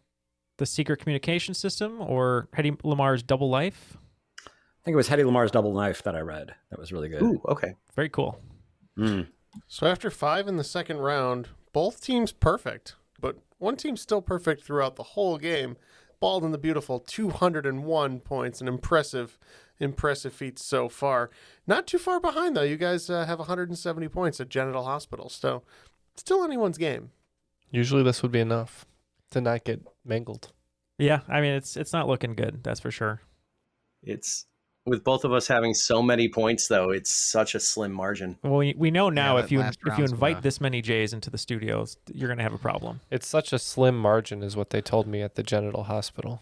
Secret Communication System or Hedy Lamarr's Double Life? I think it was Hedy Lamarr's Double Knife that I read. That was really good. Ooh, okay. Very cool. So after 5 in the second round, both teams perfect, but one team's still perfect throughout the whole game. Bald and the Beautiful, 201 points, an impressive feat so far. Not too far behind, though. You guys have 170 points at Genital Hospital, so still anyone's game. Usually this would be enough to not get mangled. Yeah, I mean, it's not looking good, that's for sure. It's with both of us having so many points, though. It's such a slim margin. Well, we know now Yeah, if you that last invite round's gonna- this many Jays into the studios, you're going to have a problem. It's such a slim margin, is what they told me at the genital hospital.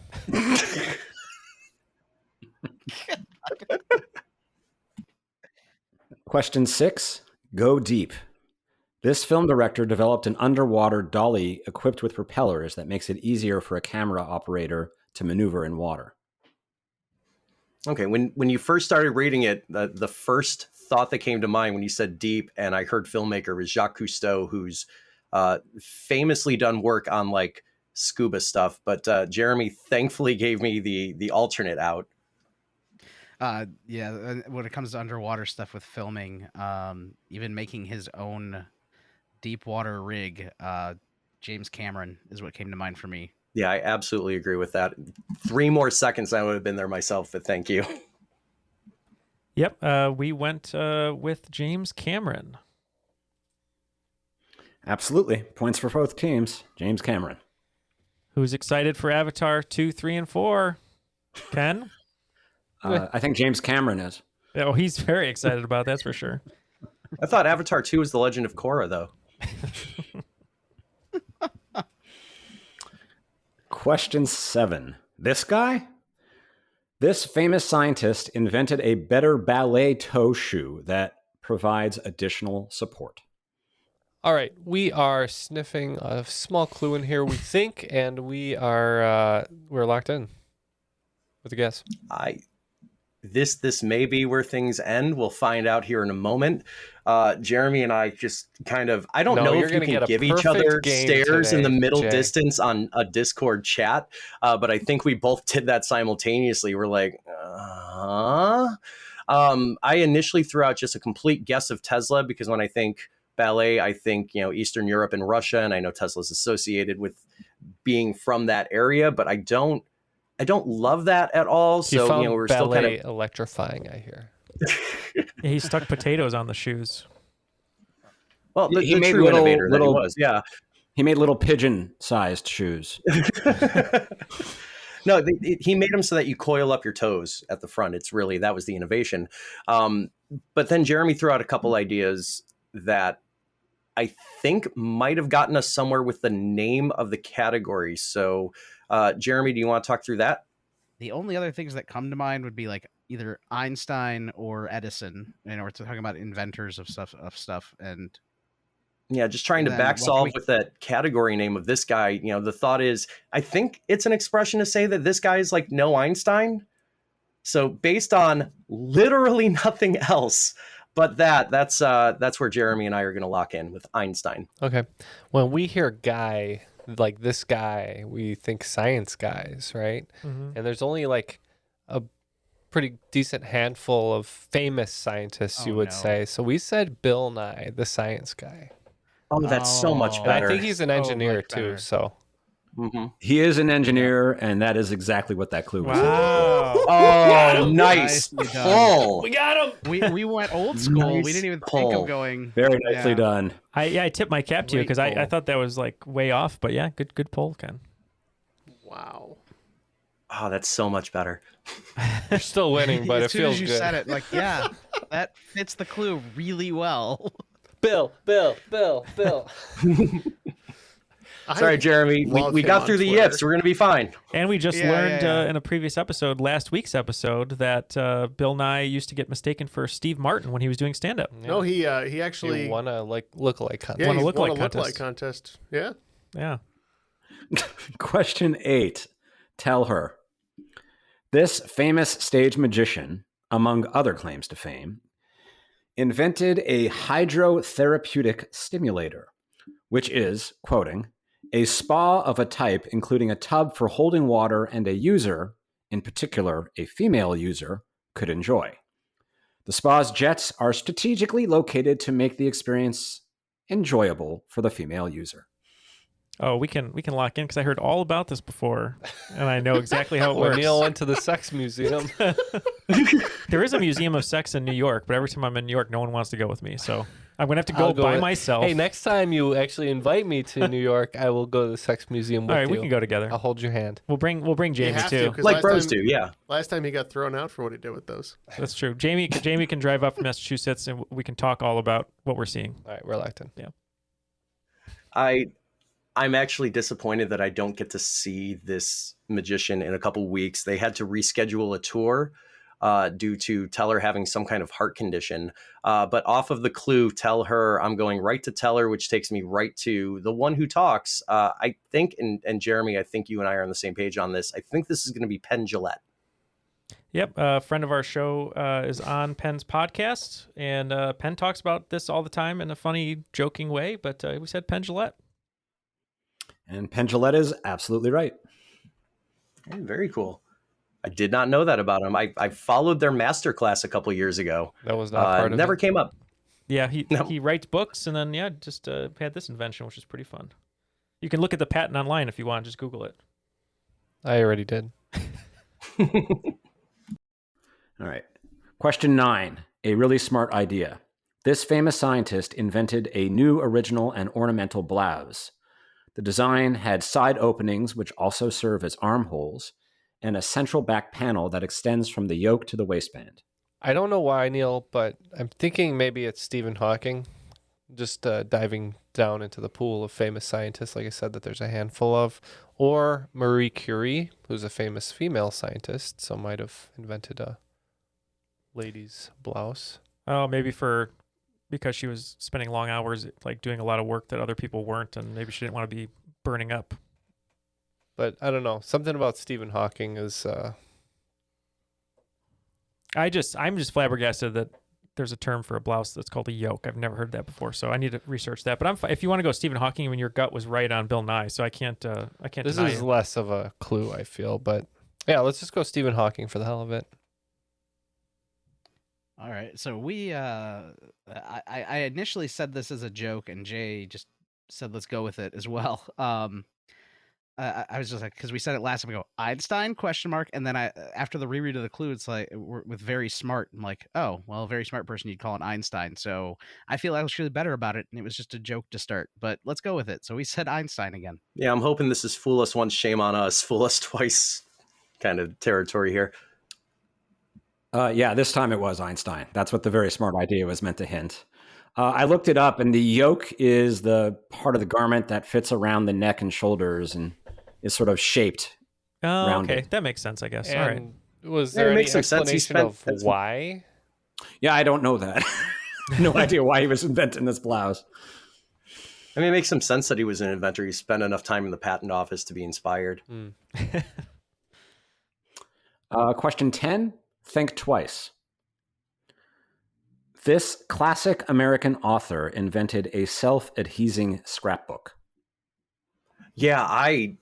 Question 6, go deep. This film director developed an underwater dolly equipped with propellers that makes it easier for a camera operator to maneuver in water. Okay, when you first started reading it, the first thought that came to mind when you said deep, and I heard filmmaker, was Jacques Cousteau, who's famously done work on like scuba stuff. But Jeremy thankfully gave me the alternate out. Yeah, when it comes to underwater stuff with filming, even making his own deep water rig, James Cameron is what came to mind for me. Yeah, I absolutely agree with that. 3 more seconds, I would have been there myself, but thank you. Yep, we went with James Cameron. Absolutely. Points for both teams. James Cameron. Who's excited for Avatar 2, 3, and 4? Ken? I think James Cameron is. Oh, he's very excited about that, that's for sure. I thought Avatar 2 was The Legend of Korra, though. Question 7. This guy? This famous scientist invented a better ballet toe shoe that provides additional support. All right, we are sniffing a small clue in here, we think, and we're locked in with a guess. This may be where things end. We'll find out here in a moment. Jeremy and I just kind of, I don't know if you can give each other stares in the middle distance on a Discord chat, but I think we both did that simultaneously. We're like, I initially threw out just a complete guess of Tesla, because when I think ballet, I think, Eastern Europe and Russia, and I know Tesla's associated with being from that area, but I don't love that at all. You found we're ballet still kind of electrifying, I hear. Yeah, he stuck potatoes on the shoes. Well, He the made true little- innovator that he little- was, yeah. He made little pigeon-sized shoes. No, he made them so that you coil up your toes at the front. That was the innovation. But then Jeremy threw out a couple ideas that I think might have gotten us somewhere with the name of the category. So, Jeremy, do you want to talk through that? The only other things that come to mind would be like either Einstein or Edison. We're talking about inventors of stuff, and yeah, just trying to then back what solve we- with that category name of this guy. The thought is, I think it's an expression to say that this guy is like no Einstein. So based on literally nothing else but that's where Jeremy and I are going to lock in with Einstein. Okay. When we hear guy, like this guy, we think science guys, right? Mhm. And there's only like a pretty decent handful of famous scientists, you would say. So we said Bill Nye, the science guy. Oh, that's so much And better. I think he's an engineer too, so. He is an engineer, and that is exactly what that clue was. Wow. Oh, nice Nicely done. pull. We got him. We went old school. We Nice didn't even think pull. of going. Very nicely Yeah. done. I tipped my cap to you Great because I pull. thought that was like way off, but yeah, good pull, Ken. Wow. Oh, that's so much better. You're still winning, but as it soon feels as you good. said it, like, yeah, that fits the clue really well. Bill. Sorry, Jeremy. love We him got on through the Twitter. yips. We're going to be fine. And we just Yeah, learned yeah. in a previous episode, last week's episode, that Bill Nye used to get mistaken for Steve Martin when he was doing stand-up. No, he actually He won a lookalike contest. yeah, won a he lookalike won a contest. lookalike contest. Yeah. Yeah. Question 8. Tell her. This famous stage magician, among other claims to fame, invented a hydrotherapeutic stimulator, which is, quoting, a spa of a type including a tub for holding water and a user, in particular a female user, could enjoy. The spa's jets are strategically located to make the experience enjoyable for the female user. Oh, we can lock in because I heard all about this before, and I know exactly how it When works. Neil went to the sex museum. There is a museum of sex in New York, but every time I'm in New York, no one wants to go with me. So I'm gonna have to go by myself. Hey, next time you actually invite me to New York, I will go to the Sex Museum with you. All right, we can go together. I'll hold your hand. We'll bring Jamie too. Like bros do, yeah. Last time he got thrown out for what he did with those. That's true. Jamie can drive up from Massachusetts, and we can talk all about what we're seeing. All right, we're locked in. Yeah. I'm actually disappointed that I don't get to see this magician in a couple weeks. They had to reschedule a tour due to Teller having some kind of heart condition. But off of the clue, tell her, I'm going right to Teller, which takes me right to the one who talks. I think, and Jeremy, I think you and I are on the same page on this. I think this is going to be Penn Jillette. Yep, a friend of our show is on Penn's podcast, and Penn talks about this all the time in a funny, joking way, but we said Penn Jillette. And Penn Jillette is absolutely right. Hey, very cool. I did not know that about him. I followed their masterclass a couple years ago. That was not part of never it. came up. Yeah, he writes books, and then, just had this invention, which is pretty fun. You can look at the patent online if you want. Just Google it. I already did. All right. Question 9. A really smart idea. This famous scientist invented a new original and ornamental blouse. The design had side openings, which also serve as armholes, and a central back panel that extends from the yoke to the waistband. I don't know why, Neil, but I'm thinking maybe it's Stephen Hawking. Just diving down into the pool of famous scientists, like I said, that there's a handful of. Or Marie Curie, who's a famous female scientist, so might have invented a lady's blouse. Oh, maybe because she was spending long hours like doing a lot of work that other people weren't, and maybe she didn't want to be burning up. But I don't know. Something about Stephen Hawking is I'm just flabbergasted that there's a term for a blouse that's called a yoke. I've never heard that before, so I need to research that. But if you want to go Stephen Hawking, I mean, your gut was right on Bill Nye, so I can't This deny is it. less of a clue, I feel, but yeah, let's just go Stephen Hawking for the hell of it. All right, so we I initially said this as a joke, and Jay just said let's go with it as well. I was just like, because we said it last time, we go Einstein ? And then after the reread of the clue, it's like with very smart. I'm like, oh well, a very smart person you'd call it Einstein. So I feel actually better about it, and it was just a joke to start. But let's go with it. So we said Einstein again. Yeah, I'm hoping this is fool us once, shame on us, fool us twice kind of territory here. Yeah, this time it was Einstein. That's what the very smart idea was meant to hint. I looked it up, and the yoke is the part of the garment that fits around the neck and shoulders and is sort of shaped. Oh, rounded. okay. That makes sense, I guess. And all right. Was there any explanation of why? Yeah, I don't know that. No idea why he was inventing this blouse. I mean, it makes some sense that he was an inventor. He spent enough time in the patent office to be inspired. Question 10. Think twice. This classic American author invented a self-adhesing scrapbook. Yeah, I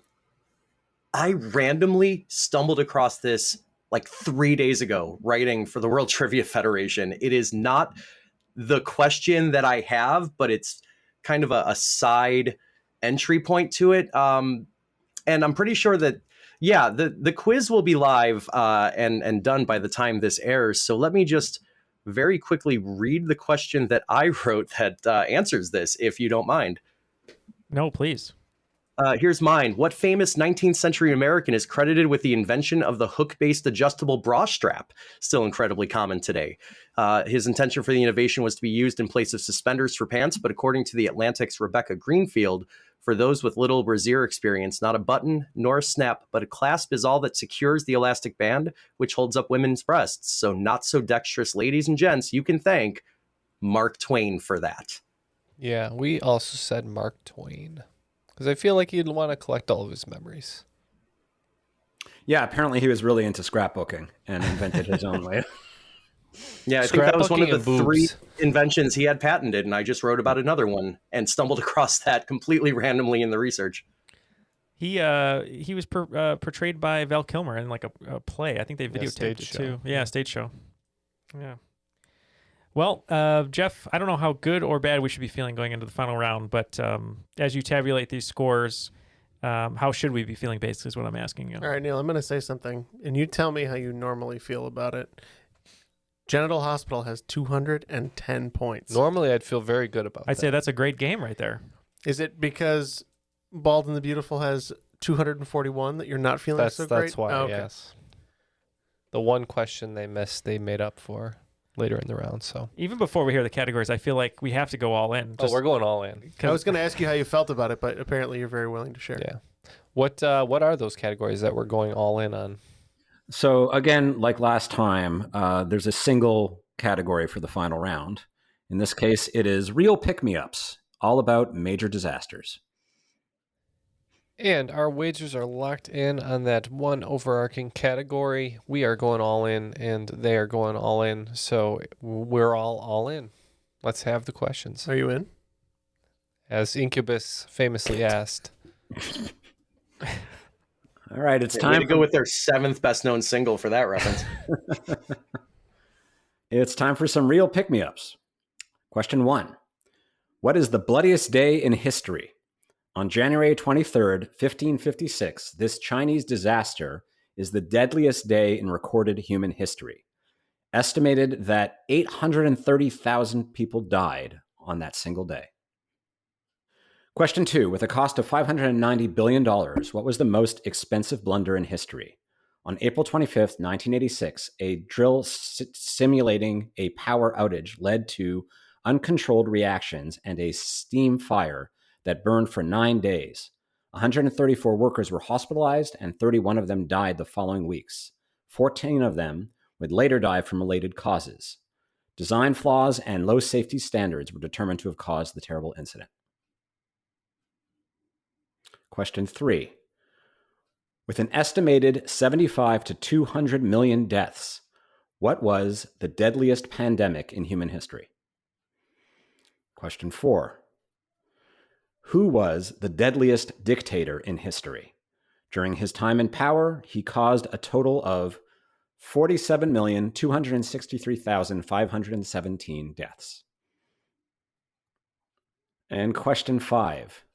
randomly stumbled across this like 3 days ago, writing for the World Trivia Federation. It is not the question that I have, but it's kind of a side entry point to it. And I'm pretty sure that, yeah, the quiz will be live and done by the time this airs. So let me just very quickly read the question that I wrote that answers this, if you don't mind. No, please. Here's mine. What famous 19th century American is credited with the invention of the hook-based adjustable bra strap? Still incredibly common today. His intention for the innovation was to be used in place of suspenders for pants, but according to The Atlantic's Rebecca Greenfield, for those with little brassiere experience, not a button nor a snap, but a clasp is all that secures the elastic band, which holds up women's breasts. So not so dexterous ladies and gents, you can thank Mark Twain for that. Yeah, we also said Mark Twain. Because I feel like he'd want to collect all of his memories. Yeah, apparently he was really into scrapbooking and invented his own way. Yeah, I think that was one of the 3 inventions he had patented, and I just wrote about another one and stumbled across that completely randomly in the research. He was portrayed by Val Kilmer in like a play. I think they videotaped it too. Yeah, stage show. Yeah. Well, Jeff, I don't know how good or bad we should be feeling going into the final round, but as you tabulate these scores, how should we be feeling, basically, is what I'm asking you. All right, Neil, I'm going to say something, and you tell me how you normally feel about it. Genital Hospital has 210 points. Normally, I'd feel very good about that. I'd say that's a great game right there. Is it because Bald and the Beautiful has 241 that you're not feeling so great? That's why, Oh, okay. yes. The one question they missed, they made up for later in the round. So even before we hear the categories, I feel like we have to go all in. we're going all in. I was going to ask you how you felt about it, but apparently you're very willing to share. Yeah. What are those categories that we're going all in on? So again, like last time, there's a single category for the final round. In this case, it is real pick-me-ups, all about major disasters. And our wagers are locked in on that one overarching category. We are going all in, and they are going all in. So we're all in. Let's have the questions. Are you in? As Incubus famously asked. All right, it's Way time to go with their 7th best-known single for that reference. It's time for some real pick-me-ups. Question 1. What is the bloodiest day in history? On January 23rd, 1556, this Chinese disaster is the deadliest day in recorded human history. Estimated that 830,000 people died on that single day. Question 2. With a cost of $590 billion, what was the most expensive blunder in history? On April 25th, 1986, a drill simulating a power outage led to uncontrolled reactions and a steam fire that burned for 9 days. 134 workers were hospitalized and 31 of them died the following weeks. 14 of them would later die from related causes. Design flaws and low safety standards were determined to have caused the terrible incident. Question 3. With an estimated 75 to 200 million deaths, what was the deadliest pandemic in human history? Question 4. Who was the deadliest dictator in history? During his time in power, he caused a total of 47,263,517 deaths. And question 5.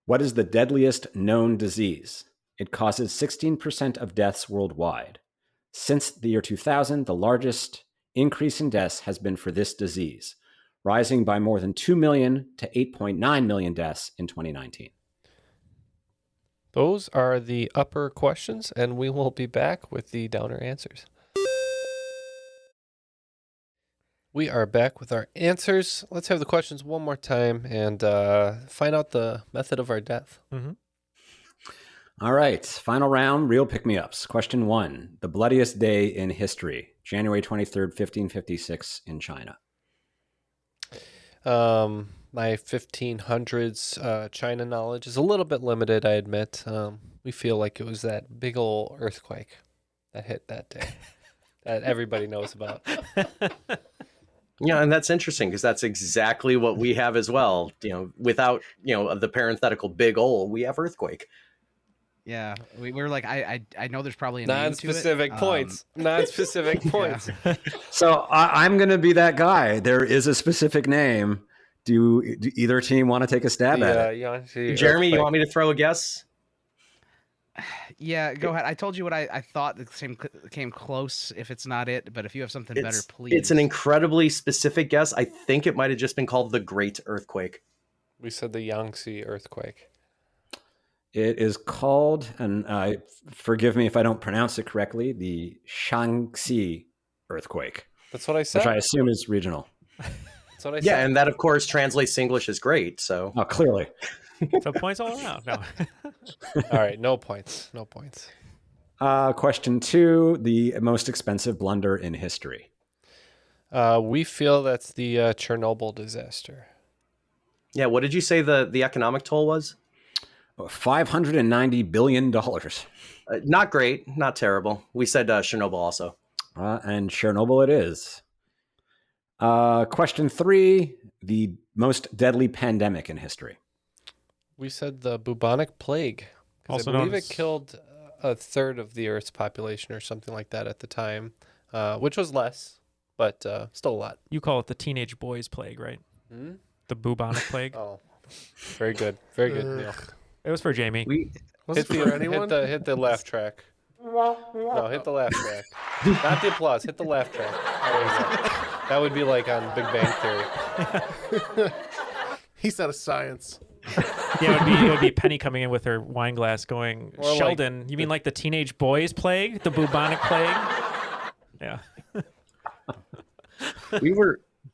What is the deadliest known disease? It causes 16% of deaths worldwide. Since the year 2000, the largest increase in deaths has been for this disease, rising by more than 2 million to 8.9 million deaths in 2019. Those are the upper questions, and we will be back with the downer answers. We are back with our answers. Let's have the questions one more time and find out the method of our death. Mm-hmm. All right, final round, real pick-me-ups. Question 1, the bloodiest day in history, January 23rd, 1556 in China. My 1500s China knowledge is a little bit limited, I admit. We feel like it was that big old earthquake that hit that day that everybody knows about. Yeah, and that's interesting because that's exactly what we have as well. Without, the parenthetical big ol', we have earthquake. Yeah, we were like, I know there's probably a non-specific name to it. points. Non-specific points. So I'm going to be that guy. There is a specific name. Do either team want to take a stab at it? Jeremy, you want me to throw a guess? Yeah, go ahead. I told you what I thought the same came close. If it's not it, but if you have something better, please. It's an incredibly specific guess. I think it might have just been called the Great Earthquake. We said the Yangtze earthquake. It is called, and forgive me if I don't pronounce it correctly, the Shaanxi earthquake. That's what I said. Which I assume is regional. That's what I said. Yeah, and that, of course, translates to English as great. So, clearly. So points all around. No. All right, no points. No points. Question 2, the most expensive blunder in history. We feel that's the Chernobyl disaster. Yeah, what did you say the economic toll was? $590 billion. Not great, not terrible. We said Chernobyl also. And Chernobyl it is. Question 3, the most deadly pandemic in history. We said the bubonic plague. Because I believe it killed a third of the Earth's population or something like that at the time, which was less, but still a lot. You call it the teenage boys plague, right? Hmm? The bubonic plague. Oh, very good. Very good, Neil. It was for Jamie. Hit the laugh track. No, hit the laugh track. Not the applause. Hit the laugh track. That would be like on Big Bang Theory. He's out of science. Yeah, it would be Penny coming in with her wine glass going, Or like Sheldon, you mean like the teenage boys plague? The bubonic plague? Yeah.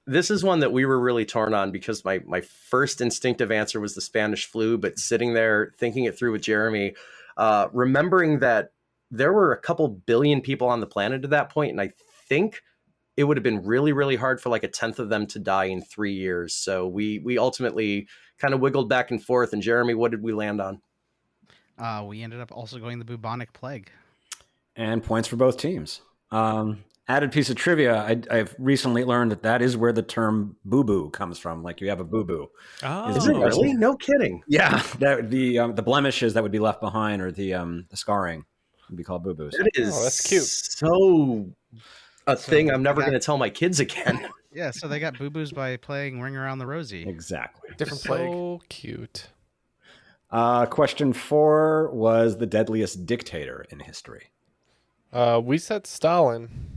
This is one that we were really torn on because my first instinctive answer was the Spanish flu, but sitting there thinking it through with Jeremy, remembering that there were a couple billion people on the planet at that point, and I think it would have been really, really hard for like a tenth of them to die in 3 years. So we ultimately kind of wiggled back and forth. And Jeremy, what did we land on? We ended up also going the bubonic plague. And points for both teams. Added piece of trivia, I've recently learned that is where the term boo-boo comes from. Like you have a boo-boo. Oh, is it really? No kidding. Yeah, that the blemishes that would be left behind, or the scarring, would be called boo-boos. That is that's cute. So a thing I'm never going to tell my kids again. Yeah, so they got boo-boos by playing Ring Around the Rosie. Exactly. Different plague. So cute. Question 4 was the deadliest dictator in history. We said Stalin.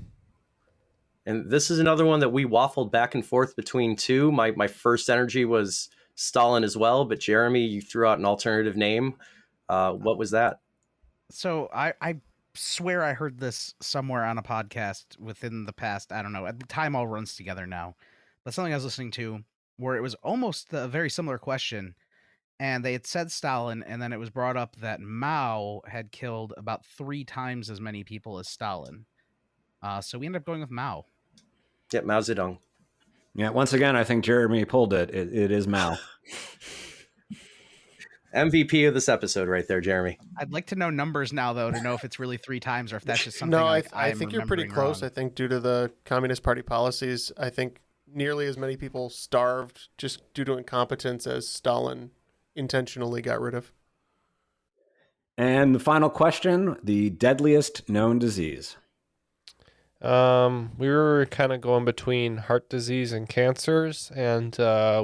And this is another one that we waffled back and forth between two. My first energy was Stalin as well, but Jeremy, you threw out an alternative name. What was that? So I swear I heard this somewhere on a podcast within the past, I don't know, at the time all runs together now, but something I was listening to where it was almost a very similar question, and they had said Stalin, and then it was brought up that Mao had killed about 3 times as many people as Stalin. So we ended up going with Mao. Yeah, Mao Zedong. Yeah, once again, I think Jeremy pulled it. It is Mao. MVP of this episode right there, Jeremy. I'd like to know numbers now, though, to know if it's really 3 times or if that's just something No, like I think you're pretty close. Wrong. I think due to the Communist Party policies, I think nearly as many people starved just due to incompetence as Stalin intentionally got rid of. And the final question, the deadliest known disease. We were kind of going between heart disease and cancers, and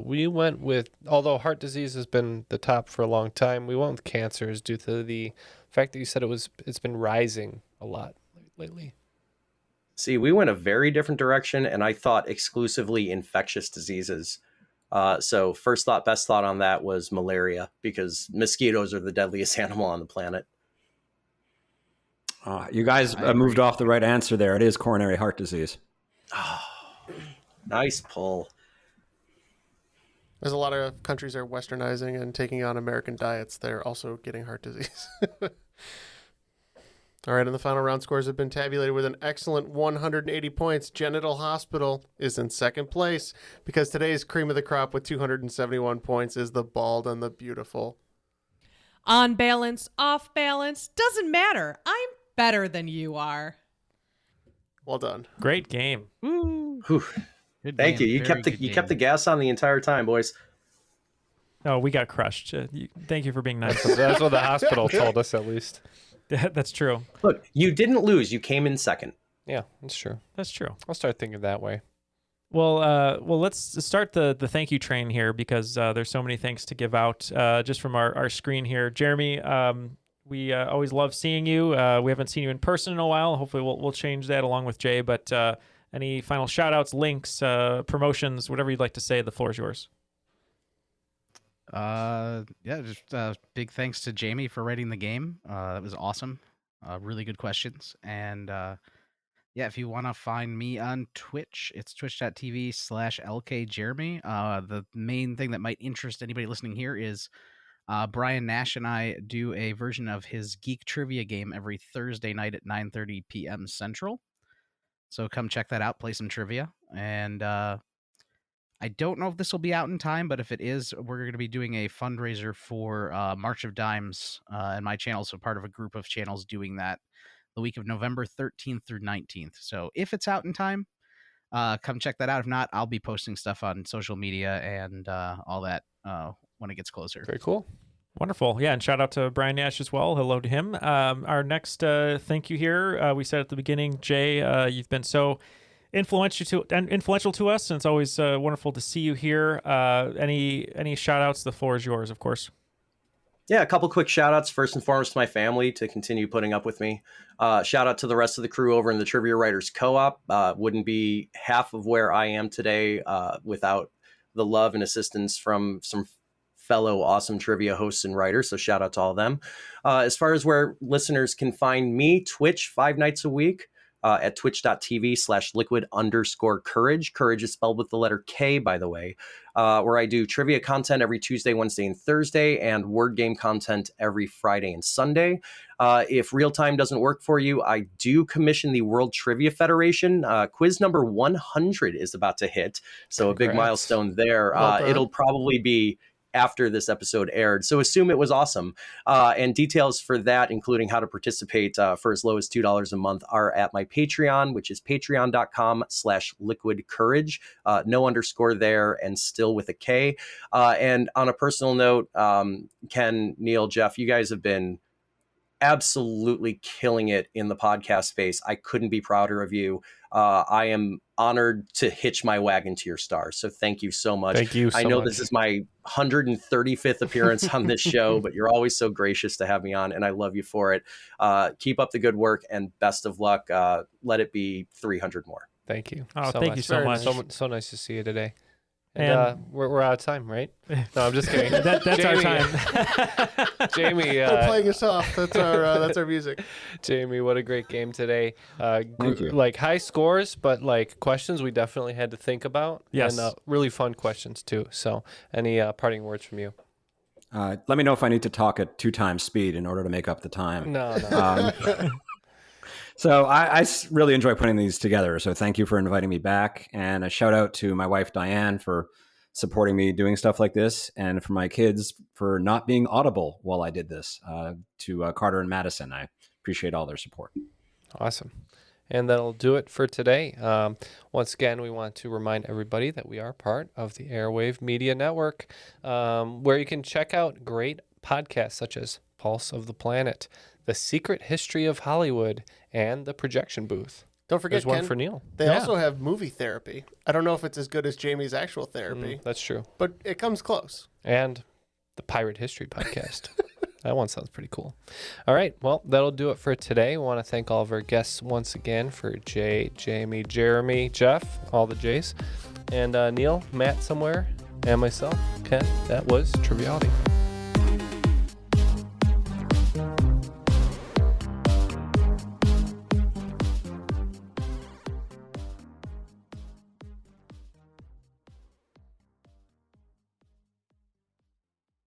we went with, although heart disease has been the top for a long time, we went with cancers due to the fact that you said it's been rising a lot lately. See, we went a very different direction, and I thought exclusively infectious diseases. So first thought, best thought on that was malaria, because mosquitoes are the deadliest animal on the planet. You guys moved off the right answer there. It is coronary heart disease. Oh, nice pull. There's a lot of countries that are westernizing and taking on American diets. They're also getting heart disease. All right, and the final round scores have been tabulated with an excellent 180 points. Genital Hospital is in second place because today's cream of the crop with 271 points is the Bald and the Beautiful. On balance, off balance, doesn't matter. I'm better than you are. Well done. Great game. Thank you. You kept the gas on the entire time, boys. Oh, we got crushed. Thank you for being nice. That's what the hospital told us, at least. That's true. Look, you didn't lose. You came in second. Yeah, that's true. That's true. I'll start thinking that way. Well, let's start the thank you train here because there's so many thanks to give out just from our screen here. Jeremy, we always love seeing you. We haven't seen you in person in a while. Hopefully we'll change that along with Jay. But any final shout outs, links, promotions, whatever you'd like to say, the floor is yours. Just big thanks to Jamie for writing the game. That was awesome. Really good questions. And if you want to find me on Twitch, it's twitch.tv/LKJeremy. The main thing that might interest anybody listening here is Brian Nash and I do a version of his Geek Trivia game every Thursday night at 9:30 p.m. Central. So come check that out, play some trivia. And I don't know if this will be out in time, but if it is, we're going to be doing a fundraiser for March of Dimes and my channel. So part of a group of channels doing that the week of November 13th through 19th. So if it's out in time, come check that out. If not, I'll be posting stuff on social media and all that when it gets closer. Very cool. Wonderful. Yeah, and shout out to Brian Nash as well. Hello to him. Our next thank you here, we said at the beginning, Jay, you've been so influential to us, and it's always wonderful to see you here. Any shout outs? The floor is yours, of course. Yeah, a couple quick shout outs. First and foremost to my family to continue putting up with me. Shout out to the rest of the crew over in the Trivia Writers Co-op. Wouldn't be half of where I am today without the love and assistance from some fellow awesome trivia hosts and writers. So shout out to all of them. As far as where listeners can find me, Twitch 5 nights a week. At twitch.tv/liquid_courage. Courage is spelled with the letter K, by the way, where I do trivia content every Tuesday, Wednesday, and Thursday, and word game content every Friday and Sunday. If real time doesn't work for you, I do commission the World Trivia Federation. Quiz number 100 is about to hit, so a big milestone there. It'll probably be after this episode aired, so assume it was awesome. And details for that, including how to participate for as low as $2 a month, are at my Patreon, which is patreon.com/liquidcourage. No underscore there, and still with a K. And on a personal note, Ken, Neal, Jeff, you guys have been absolutely killing it in the podcast space. I couldn't be prouder of you. I am honored to hitch my wagon to your stars. So thank you so much. Thank you so I know much. This is my 135th appearance on this show, but you're always so gracious to have me on, and I love you for it. Keep up the good work, and best of luck. Let it be 300 more. Thank you. Oh, thank you so much. So nice to see you today. And we're out of time, right? No, I'm just kidding. That's Jamie, our time. Jamie, We're playing us off. That's our music. Jamie, what a great game today. Thank you. Like high scores, but like questions we definitely had to think about. Yes. And really fun questions too. So any parting words from you? Let me know if I need to talk at 2 times speed in order to make up the time. No. So I really enjoy putting these together. So thank you for inviting me back. And a shout out to my wife, Diane, for supporting me doing stuff like this. And for my kids for not being audible while I did this, to Carter and Madison. I appreciate all their support. Awesome. And that'll do it for today. Once again, we want to remind everybody that we are part of the Airwave Media Network, where you can check out great podcasts such as Pulse of the Planet, The Secret History of Hollywood, and The Projection Booth. Don't forget, There's one Ken, for Neal. They also have movie therapy. I don't know if it's as good as Jamie's actual therapy. That's true. But it comes close. And the Pirate History Podcast. That one sounds pretty cool. All right. Well, that'll do it for today. We want to thank all of our guests once again for Jay, Jamie, Jeremy, Jeff, all the Jays, and Neal, Matt somewhere, and myself, Ken. That was Triviality.